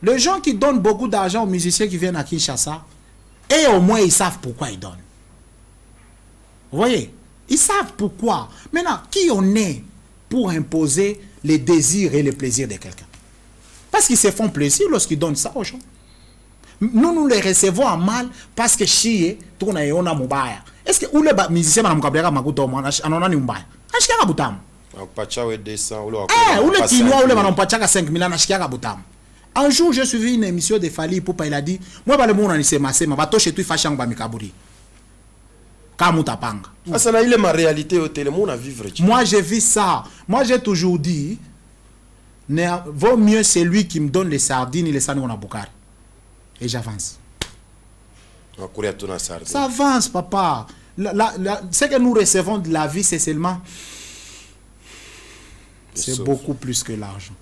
Les gens qui donnent beaucoup d'argent aux musiciens qui viennent à Kinshasa, et au moins, ils savent pourquoi ils donnent. Vous voyez? Ils savent pourquoi. Maintenant, qui on est pour imposer les désirs et les plaisirs de quelqu'un? Parce qu'ils se font plaisir lorsqu'ils donnent ça aux gens. Nous les recevons en mal parce que chier tourne et on a mobile. Est-ce que les musiciens manamukablega makuto anona ni mbaya? Ashika butamu. Pacha we 200 ou le Kinois ou le manampacha 5000 ashika butamu. Un jour, j'ai suivi une émission de Fali Ipupa, il a dit moi ba le monde ni sema sema ba to chez tu fashang ba mikaburi. Kamutapanga. Ah ça là ma réalité au télé monde à vivre. Moi j'ai vu ça. Moi j'ai toujours dit vaut mieux c'est lui qui me donne les sardines et les sardines on a Bukari. Et j'avance. Ça avance, papa. Ce que nous recevons de la vie, c'est seulement... C'est beaucoup plus que l'argent.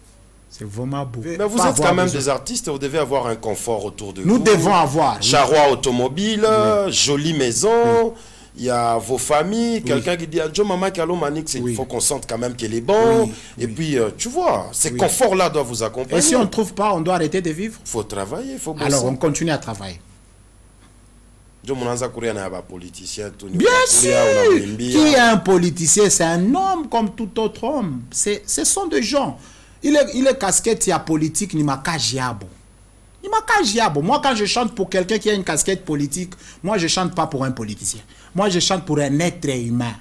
C'est vraiment beaucoup. Mais vous êtes quand même des artistes, vous devez avoir un confort autour de vous. Nous devons avoir. Charroi automobile, jolie maison, il y a vos familles, quelqu'un qui dit à Joe Mama Kalo Manix, il faut qu'on sente quand même qu'il est bon. Et puis, tu vois, ces conforts-là doivent vous accompagner. Et si on ne trouve pas, on doit arrêter de vivre. Il faut travailler, il faut bosser. Alors, on continue à travailler. Bien sûr. Qui est un politicien? C'est un homme comme tout autre homme. Ce sont des gens. Il est casquette, il y a politique, ni ma kajiabo. Moi, quand je chante pour quelqu'un qui a une casquette politique, moi, je ne chante pas pour un politicien. Moi, je chante pour un être humain.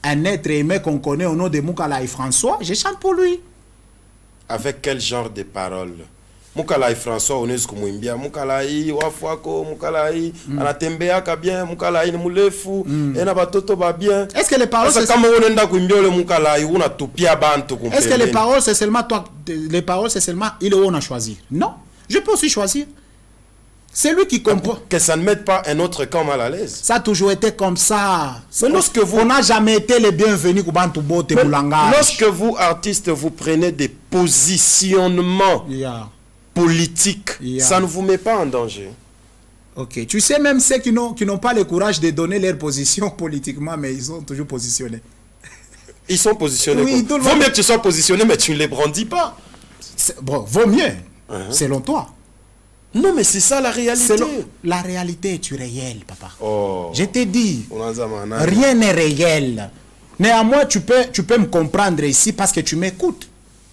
Un être humain qu'on connaît au nom de Moukala et François, je chante pour lui. Avec quel genre de paroles? Moukala et François, on est comme Mouimbia. Moukala y Wafwako, Moukala y Anatembea ka bien, Moukala y Moulefu, Enabatoto ba bien. Est-ce que les paroles c'est comme on est Kumbio le Moukala y una topia banto. Est-ce que les paroles c'est seulement toi, les paroles c'est seulement il est où on a choisi? Non. Je peux aussi choisir. C'est lui qui comprend. Que ça ne mette pas un autre camp mal à l'aise. Ça a toujours été comme ça. Mais lorsque vous... On n'a jamais été les bienvenus pour Bantubote pour langage. Lorsque vous, artistes, vous prenez des positionnements politiques, ça ne vous met pas en danger. Ok. Tu sais, même ceux qui n'ont pas le courage de donner leur position politiquement, mais ils sont toujours positionnés. Ils sont positionnés. Oui, vaut mieux que tu sois positionné, mais tu ne les brandis pas. Bon, vaut mieux. Selon toi. Non, mais c'est ça la réalité. La réalité est réelle, papa. Oh. Je t'ai dit, rien n'est réel. Néanmoins, tu peux me comprendre ici parce que tu m'écoutes.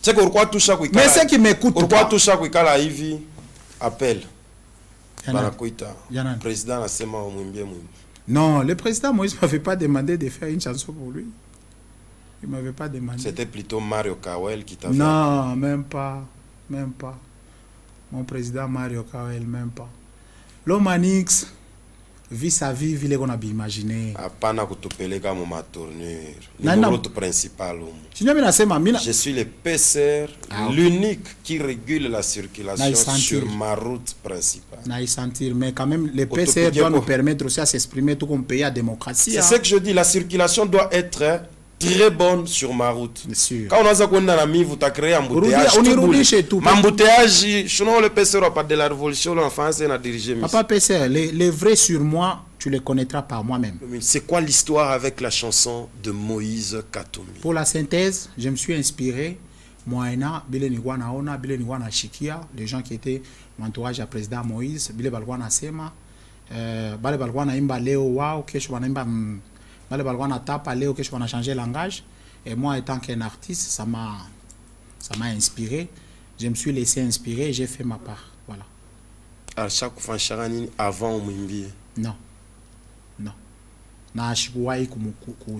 Mais ceux qui m'écoutent, pourquoi tout ça appelle président non, le président Moïse ne m'avait pas demandé de faire une chanson pour lui. Il ne m'avait pas demandé. C'était plutôt Mario Kawel qui t'a fait. Non, même pas. Même pas. Mon président Mario Kawel, même pas. L'Omanix vit sa vie, vit qu'on a bien imaginé. Je suis le PCR, l'unique qui régule la circulation sur ma route principale. Mais quand même, le PCR doit nous permettre aussi à s'exprimer tout comme pays à démocratie. C'est ce que je dis, la circulation doit être très bonne sur ma route. Quand on a ça qu'on a ami, vous t'as créé un embouteillage. On est chez tout. Embouteillage, sinon le PCR pas de la révolution, l'enfant c'est a dirigé. Papa PCR, les vrais sur moi, tu les connaîtras par moi-même. C'est quoi l'histoire avec la chanson de Moïse Katumbi? Pour la synthèse, je me suis inspiré. Moana, Bilenigwana Ona, Bilenigwana Shikia, les gens qui étaient mon entourage à président Moïse, Bile Balwana Sema, Bale Balwana Imba Leo Wow, Keshwana Imba. On a changé de langage. Et moi, étant qu'un artiste, ça m'a inspiré. Je me suis laissé inspirer et j'ai fait ma part. Voilà. À chaque fois, avant Mouimbi? Non. Non. Na shikuwai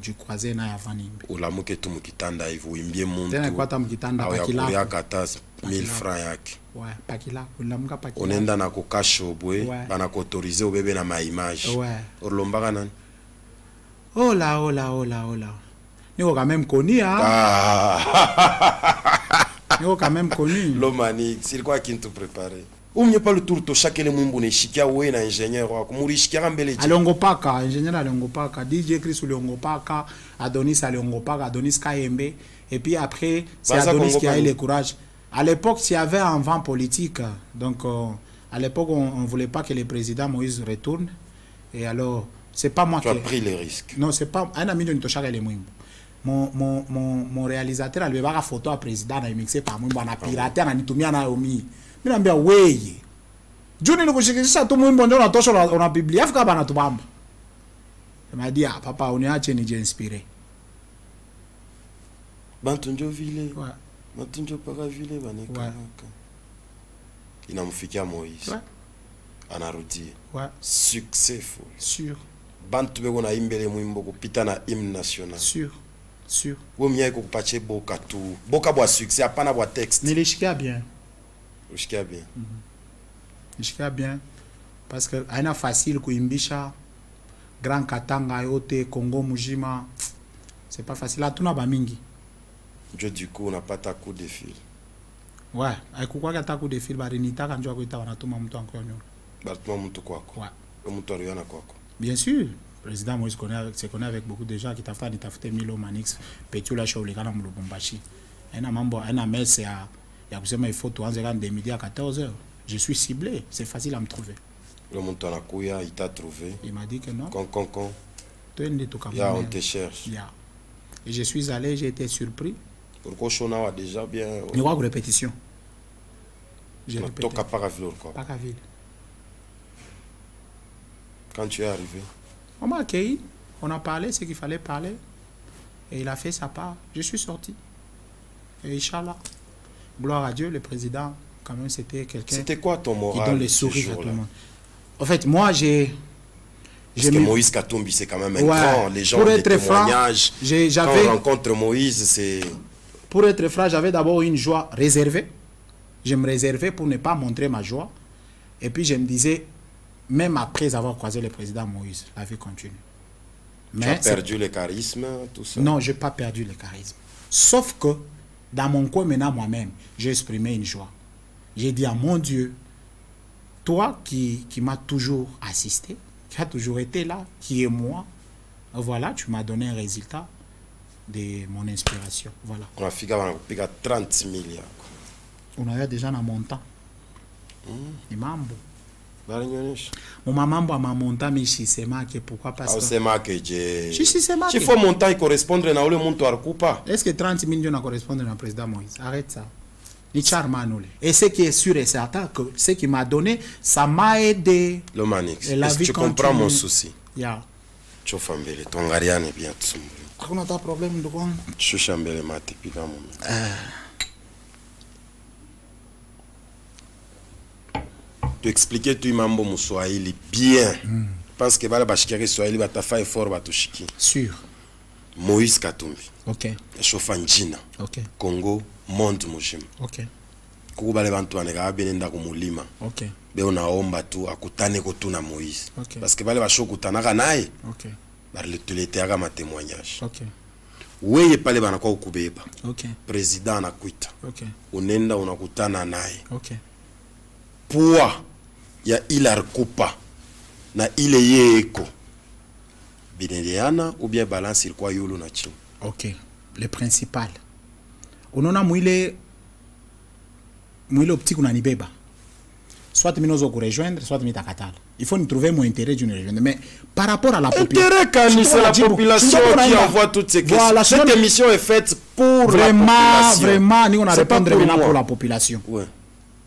du croisé na avant nimbi. Ou la mouke tu mukitanda hivu Mouimbi muntu. Tena kwa ta mukitanda pakila. Ya kata 1000 francs yake. Ouais, pakila. Ulamuka pakila. Onenda na kokasho bwe, bana kotorize obebe na ma image. Ouais. Orlombaka nani? Oh là. Niko quand même connu, hein. Niko quand même connu. L'Omani, c'est quoi qui te préparait? Ou mieux pas le tour to chaque le mumbu ne shikia ou na ingénieur wa kumuri shikia mbele. Alongopaka, ingénieur Alongopaka, DJ Chris Alongopaka, Adonis Alongopaka, Adonis Kayembe. Et puis après, c'est Adonis qui a eu le courage. À l'époque, il y avait un vent politique. Donc, à l'époque, on ne voulait pas que le président Moïse retourne. Et alors, c'est pas moi qui as pris les risques. Non, c'est pas un ami de Nitoshaka les Mouimbo. Mon réalisateur a levé la photo à président a mixé par Mouimbo a piraté a nitumia na omi. Mais on a oui. Juni nous que ça tout Mouimbo on a touché on a publié Afrika bana tubamba. Il m'a dit ah papa on est à Tcheni j'ai inspiré. Bantunjo ville. Ouais. Bantunjo para ville baneka. Inamfikia Moïse. Ouais. Anarudi. Ouais. Successful. Sûr. Bantu beko na imbele Mouimbo kupita na hymne national. Sûr. Sûr. Wo miya ko pache boka tu. Boka bo succès apana bo texte. Mais les chikia bien. Les chikia bien. Les chikia bien parce que aina facile kuimbisha Grand Katanga yote Congo mujima. C'est pas facile là tout na ba mingi. Du coup on n'a pas ta coup de fil. Ouais, aikukwa ta coup de fil bari nitaka njoo kuita wanatuma mtu ankonyo. Batuma mtu kwako. Ouais. Mtu aliona kwako. Bien sûr, le président Moïse se connaît avec beaucoup de gens qui t'ont fait Milo Manix, Petula Shaolikana Mulubumbashi. Un membre, un mail, c'est à il faut tout en des midi à 14h. Je suis ciblé, c'est facile à me trouver. Le montant à Kouya, il t'a trouvé. Il m'a dit que non. Con. Ya, on te cherche. Ya. Et je suis allé, j'ai été surpris. Pourquoi Shona a déjà bien. Il y a une répétition. J'ai répété. Pas qu'à ville. Pas qu'à ville. Quand tu es arrivé? On m'a accueilli, on a parlé ce qu'il fallait parler. Et il a fait sa part. Je suis sorti. Et Inch'Allah, gloire à Dieu, le président, quand même, c'était quelqu'un... C'était quoi ton moral qui donne les sourires à tout le monde. En fait, moi, parce que Moïse Katumbi, c'est quand même un grand. Les gens, les témoignages, quand on rencontre Moïse, c'est... Pour être franc, j'avais d'abord une joie réservée. Je me réservais pour ne pas montrer ma joie. Et puis, je me disais, même après avoir croisé le président Moïse, la vie continue. Mais tu as perdu le charisme, tout ça? Non, je n'ai pas perdu le charisme. Sauf que, dans mon coin, maintenant, moi-même, j'ai exprimé une joie. J'ai dit à mon Dieu, toi qui m'as toujours assisté, qui as toujours été là, qui est moi, voilà, tu m'as donné un résultat de mon inspiration. Voilà. On a fait 30 milliards. On a déjà un montant. Et mambo. Mon maman a montant, mais je sais que pourquoi pas ça. Il faut montant qui correspondre à le montant à coupa. Est-ce que 30 millions correspondent au président Moïse? Arrête ça. Et ce qui est sûr et certain, que ce qui m'a donné, ça m'a aidé. Le Manix, est-ce que tu comprends mon souci? Tu fais ton Ariane bien. On a un problème de quoi? Je suis chambé le matin. Tu expliquais tu mambo mu Swahili bien. Parce que bala bashikari Swahili batafa effort batushiki. Sûr. Moïse Katumbi. OK. Shofanjina. OK. Congo monde mujima. OK. Kuba le bantu baneka benenda ku mulima. OK. Be unaomba tu akutane ko tuna Moïse. OK. Parce que bale bashokutanaka naye. OK. Bale tuleteaka ma témoignage. OK. Weye pale banakuwa ukubeba. OK. President anakuita. OK. Unenda unakutana naye. OK. Poa ya Hilaire Kupa na ile yeko bineleana ou bien balance ilikuwa yulu na chini. OK. Le principal. Unaona mwile optique unanibeba. Soit minozo ku rejoindre, soit mitakatala. Il faut nous trouver mon intérêt d'une rejoindre. Mais par rapport à la population... Intérêt quand c'est la population qui envoie toutes ces questions. Voilà, cette émission est faite pour la population. Vraiment, nous on a répondre maintenant pour la population. Ouais.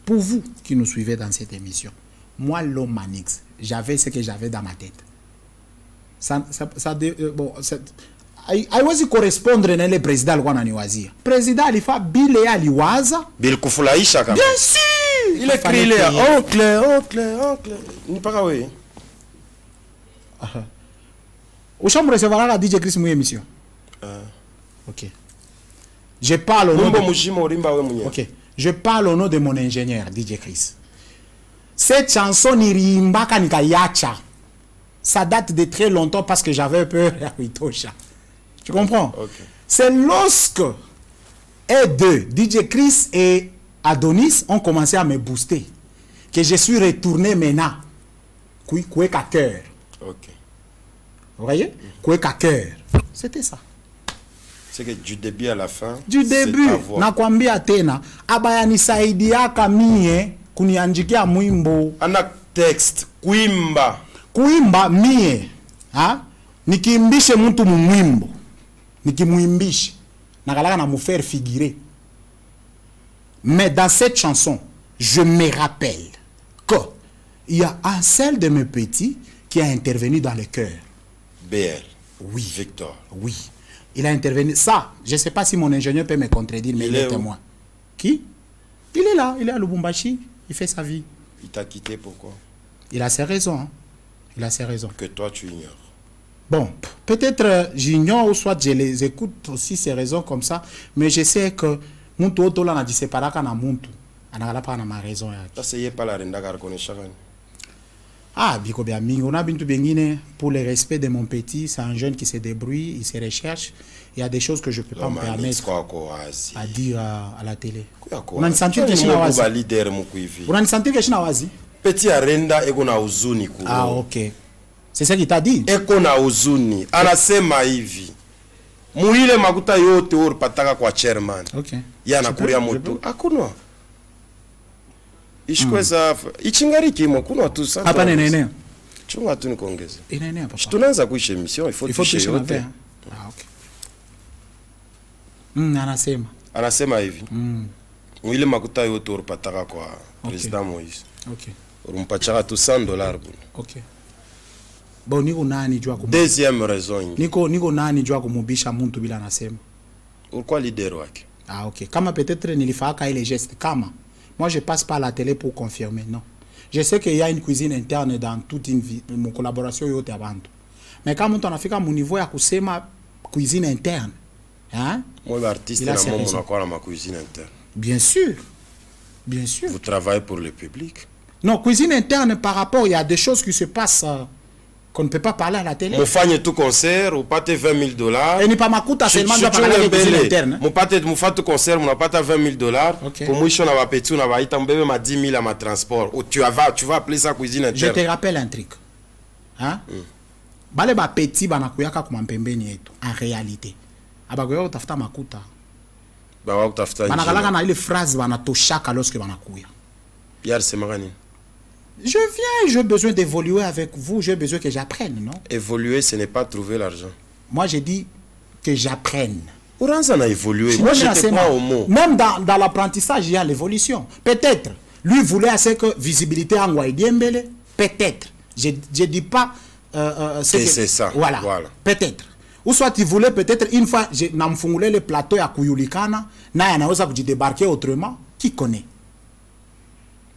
Pour vous qui nous suivez dans cette émission, moi, l'homme Manix, j'avais ce que j'avais dans ma tête. I was correspondre na le président alikuwa ananiwazia. Président alifa bile aliwaza. Bil kufulaisha kama. Bien sûr. Il écrit là. Oncle. Ni pas wewe. Ushamu recevoir la DJ Chris mu émission. OK. Je parle au nom de... OK. Je parle au nom de mon ingénieur DJ Chris. Cette chanson Nirimbaka Nikayacha. Ça date de très longtemps parce que j'avais peur à Witosha. Tu comprends? Okay. C'est lorsque DJ Chris et Adonis ont commencé à me booster que je suis retourné maintenant. Koueka cœur. Ok. Vous voyez? Koueka cœur. C'était ça. C'est que du début à la fin. Du début, nakwambia tena abayanisaidiaka mie kunianjikia mwimbo. Ana text kuimba mie nikiimbishe mtu mwimbo. Nikimuimbishe nakalaka na mufaire figurer. Mais dans cette chanson, je me rappelle que il y a un seul de mes petits qui a intervenu dans le cœur. BL. Oui. Victor. Oui. Il a intervenu. Ça, je ne sais pas si mon ingénieur peut me contredire, mais il est témoin. Qui? Il est là, il est à Lubumbashi, il fait sa vie. Il t'a quitté pourquoi? Il a ses raisons. Hein. Il a ses raisons. Que toi tu ignores. Bon, peut-être j'ignore ou soit je les écoute aussi ces raisons comme ça, mais je sais que Muntu Otola n'a dit c'est pas là qu'on a Muntu. On n'a pas ma raison. Ça c'est pas la renda reconnaître. Ah, on a bintu bengine pour le respect de mon petit, c'est un jeune qui se débrouille, il se recherche. Il y a des choses que je ne peux pas me permettre à dire à la télé. On a senti que je suis nawazi. Petit arenda eko na uzuni kulo. Ah, ok. C'est ça qu'il t'a dit. Eko na uzuni. Anasema hivi. Muile makuta yote ori pataka kwa chairman. Ok. Yana kuria moto. Akunwa. Ishkweza ichingari kimo kuna tu sana. Hapa nene. Chunga tu nikongeze. Nene papa. Tunaanza kuisha emission, il faut tuishe yote. Ah, ok. Anasema hivi. Muile makuta yote ori pataka kwa president Moïse. Ok. Urumpachaka tu $100 bwana. Ok. Bon, niko nani jua kumu. Deuxième raison. Niko nani jua kumubisha muntu bila nasema. Pourquoi leader wake? Ah ok. Kama peut-être nilifaka ile geste kama. Moi je passe pas à la télé pour confirmer, non. Je sais qu'il y a une cuisine interne dans toute une vie, mon collaboration yote abantu. Mais quand on a fait mon niveau ya kusema cuisine interne, hein? Moi l'artiste na moi on a quoi ma cuisine interne. Bien sûr. Bien sûr. Vous travaillez pour le public? Non, cuisine interne par rapport, il y a des choses qui se passent qu'on ne peut pas parler à la télé. Mon fan tout concert, ou pas $20 000. Et n'est pas ma coûte seulement de parler à la cuisine interne. Mon pâte mon fan tout concert, mon pas $20 000. Pour moi, je n'ai pas petit, on va y tomber ma 10 000 à ma transport. Ou tu vas appeler ça cuisine interne. Je te rappelle un truc. Hein? Bale ba petit banakuyaka kuma pembeni yetu en réalité. Abagoya utafuta makuta. Ba wa utafuta. Banakalaka na ile phrase banatoshaka lorsque banakuya. Yar c'est marani. Je viens, j'ai besoin d'évoluer avec vous, j'ai besoin que j'apprenne, non? Évoluer, ce n'est pas trouver l'argent. Moi, j'ai dit que j'apprenne. Orange a évolué. Moi, je ne pas au mot. Même dans l'apprentissage, il y a l'évolution. Peut-être, lui voulait assez que visibilité en Ouaïdiembele. Peut-être. Je ne dis pas... c'est ça. Voilà. Peut-être. Ou soit il voulait peut-être, une fois, j'ai namfungulé le plateau à Kuyulikana, na naosa débarquer autrement. Qui connaît?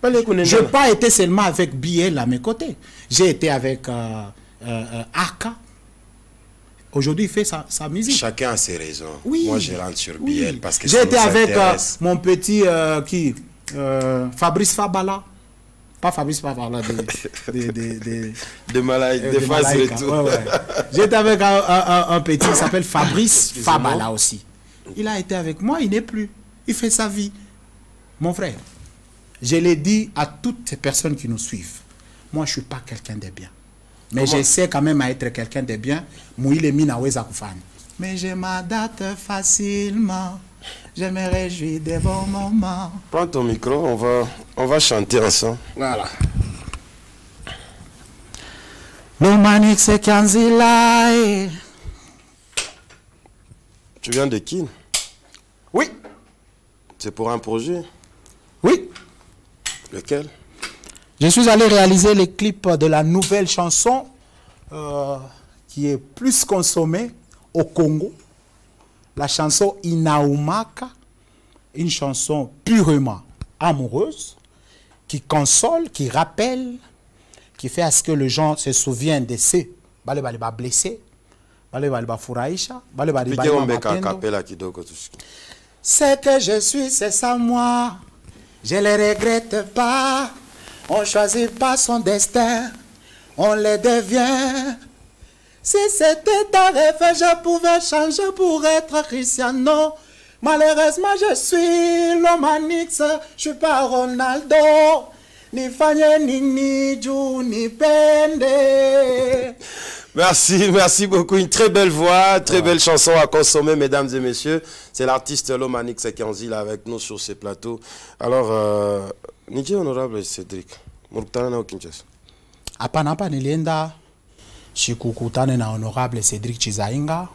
Je n'ai pas été seulement avec Biel à mes côtés. J'ai été avec Aka. Aujourd'hui, il fait sa musique. Chacun a ses raisons. Oui. Moi, je rentre sur Biel parce que j'ai été avec mon petit Fabrice Fabala. Pas Fabrice Fabala, de Malaïka, de Phase Retour. Ouais. J'étais avec un petit qui s'appelle Fabrice Fabala aussi. Il a été avec moi, il n'est plus. Il fait sa vie. Mon frère. Je l'ai dit à toutes ces personnes qui nous suivent. Moi, je ne suis pas quelqu'un de bien. Mais j'essaie quand même à être quelqu'un de bien. Mais je m'adapte facilement. Je me réjouis des bons moments. Prends ton micro, on va chanter ensemble. Voilà. L'Omanix c'est Kanzilaï. Tu viens de qui? Oui. C'est pour un projet? Oui. Lequel? Je suis allé réaliser les clips de la nouvelle chanson qui est plus consommée au Congo. La chanson Inaumaka, une chanson purement amoureuse, qui console, qui rappelle, qui fait à ce que les gens se souviennent de ces blessés, c'est que je suis, c'est ça moi. Je ne le regrette pas. On ne choisit pas son destin. On le devient. Si c'était un rêve, je pouvais changer pour être Cristiano. Malheureusement, je suis l'Omanix. Je ne suis pas Ronaldo. Ni Fanye, ni Ju, ni Pende. Merci beaucoup. Une très belle voix, très belle chanson à consommer, mesdames et messieurs. C'est l'artiste L'Omanix Sekanzi là avec nous sur ce plateau. Alors, Nidji honorable Cédric, Murukutana na Kinshasa. Hapa nilienda shikukutane na honorable Cédric Chizainga.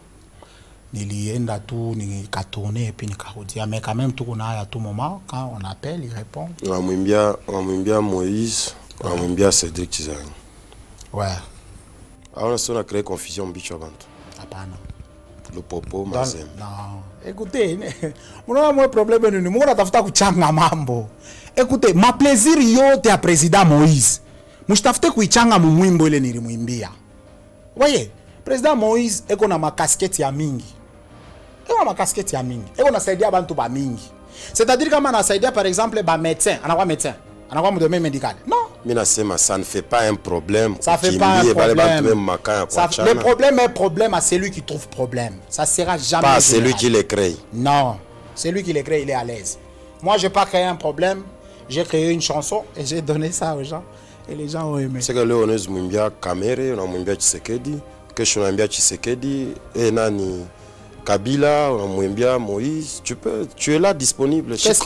Nilienda tu nikatourner et puis nikarudia. Mais quand même tout on a à tout moment quand on appelle, il répond. On m'imbia Moïse, on m'imbia Cédric Chizainga. Ouais. Alors on a créé confusion bicho bantu. Hapana. Le popo mazem. Non. Écoutez, mon problème ni mungu natafuta kuchanga mambo. Écoutez, ma plaisir yote ya président Moïse. Mustafute kuichanga mumwimbo ile nilimwimbia. Voyez, président Moïse eko na makasquette ya mingi. Eko na casquette ya mingi. Eko na saidia bantu ba mingi. C'est-à-dire quand on a saidia par exemple ba médecin, anakuwa médecin. Anakuwa mu domaine médical. Non. Minasema, ça ne fait pas un problème. Ça fait pas un problème. Le problème est problème à celui qui trouve problème. Ça sera jamais. Pas celui qui le crée. Non. Celui qui le crée, il est à l'aise. Moi, je n'ai pas créé un problème. J'ai créé une chanson et j'ai donné ça aux gens. Et les gens ont aimé. C'est que là, on a Moumbia Kamere, on a Moumbia Tshisekedi, que je suis Moumbia Tshisekedi, et Nani Kabila, on a Moumbia Moïse. Tu es là disponible. Qu'est-ce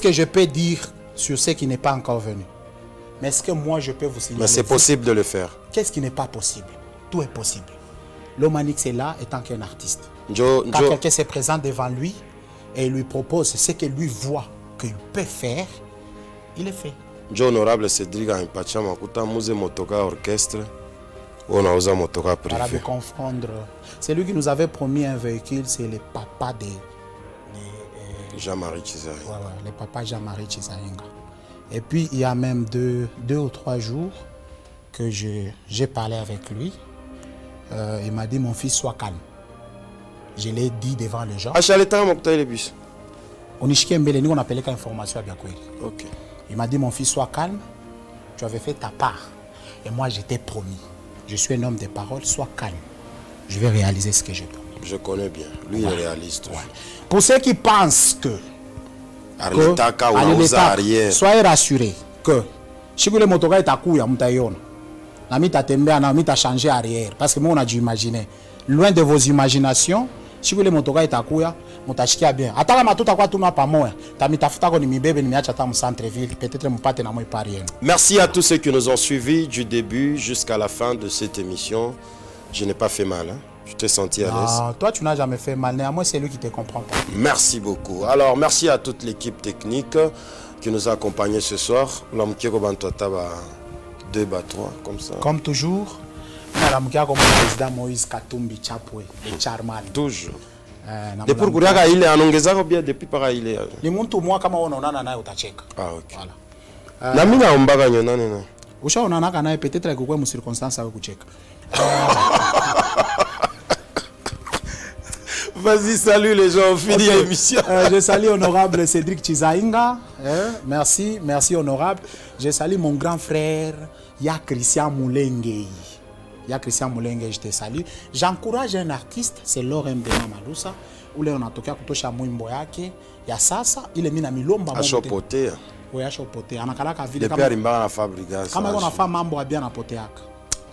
que je peux dire sur ce qui n'est pas encore venu? Mais est-ce que moi je peux vous signaler? Mais c'est possible de le faire. Qu'est-ce qui n'est pas possible? Tout est possible. L'Omanix est là étant qu'un artiste. Quand quelqu'un se présente devant lui et lui propose ce que lui voit qu'il peut faire, il le fait. Joe honorable Cédric a un pachama kuta muze motoka orchestre On a osé motoka Voilà, de privé. confondre. C'est lui qui nous avait promis un véhicule, c'est le papa de... Jean-Marie Chizaï. Ouais, le papa Jean-Marie Chizaïnga. Et puis, il y a même deux ou trois jours que j'ai parlé avec lui. Il m'a dit, mon fils, sois calme. Je l'ai dit devant les gens. Achaleta Mokta le bus. On appelait qu'à information à Biakweli. Ok. Il m'a dit, mon fils, sois calme. Tu avais fait ta part. Et moi, j'étais promis. Je suis un homme de parole, sois calme. Je vais réaliser ce que je dois. Je connais bien. Lui, il est réaliste. Ouais. Pour ceux qui pensent que soyez rassurés que si vous voulez motoka est à coup, il a changé arrière. Parce que moi, on a dû imaginer. Loin de vos imaginations, si vous voulez motoka est à coup, mutashkia bien. Atala matuta kwa tuna pamoja. Tamitafuta ko ni mibebe ni miacha ta mu centre-ville. Peut-être mpate na moi parien. Merci à tous ceux qui nous ont suivis du début jusqu'à la fin de cette émission. Je n'ai pas fait mal. Hein? Je t'ai senti à l'aise. Toi, tu n'as jamais fait mal. Néanmoins, c'est lui qui te comprend pas. Merci beaucoup. Alors, merci à toute l'équipe technique qui nous a accompagnés ce soir. 2 3 comme ça. Comme toujours, comme le président Moïse Katumbi Chapwe, le charman. Toujours. Depuis Kuriaka, il est anongeza ou bien depuis para il est. Les muntu moi kama unaonana naye utacheka. Ah ok. Voilà. Na mimi naombaga nyonane na. Ushaonana naye peut-être que kwa mu circonstance à kucheka. Vas-y, salut les gens, on finit l'émission. Je salue honorable Cédric Chizaïnga. Merci, merci honorable. Je salue mon grand frère, Ya Christian Moulenge. Ya Christian Moulenge, je te salue. J'encourage un artiste, c'est Laurent Bena Malusa. Ule unatokea kutosha mwimbo yake ya sasa ile mina milomba Ashopote. Oui, ashopote. Anakalaka vile kama na fabrication. Kama on a fait mambo ya bien apoteaka.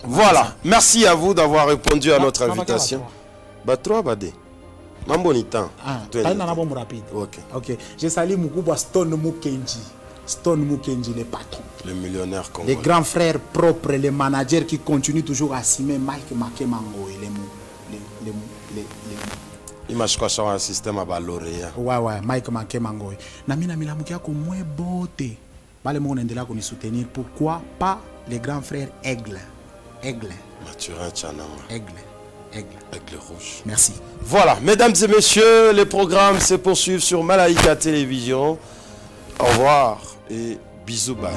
Voilà, merci à vous d'avoir répondu à notre invitation. Ba 3 bade. Mambo ni temps. Rapide. Ok. Je salue Mukubwa Stone Mukenji. Stone Mukenji, le patron. Le millionnaire congolais. Les grands frères propres, les managers qui continuent toujours à simer Mike Makemango et image quoi sur un système à baloréa. Ouais, Mike Makemango. Namina milamukia ko mwe bote. Bale mo ndela ko ni soutenir. Pourquoi pas les grands frères Aigle. Mathurin Tchanama. Aigle rouge. Merci. Voilà, mesdames et messieurs, les programmes se poursuivent sur Malaika Télévision. Au revoir et bisous, bye.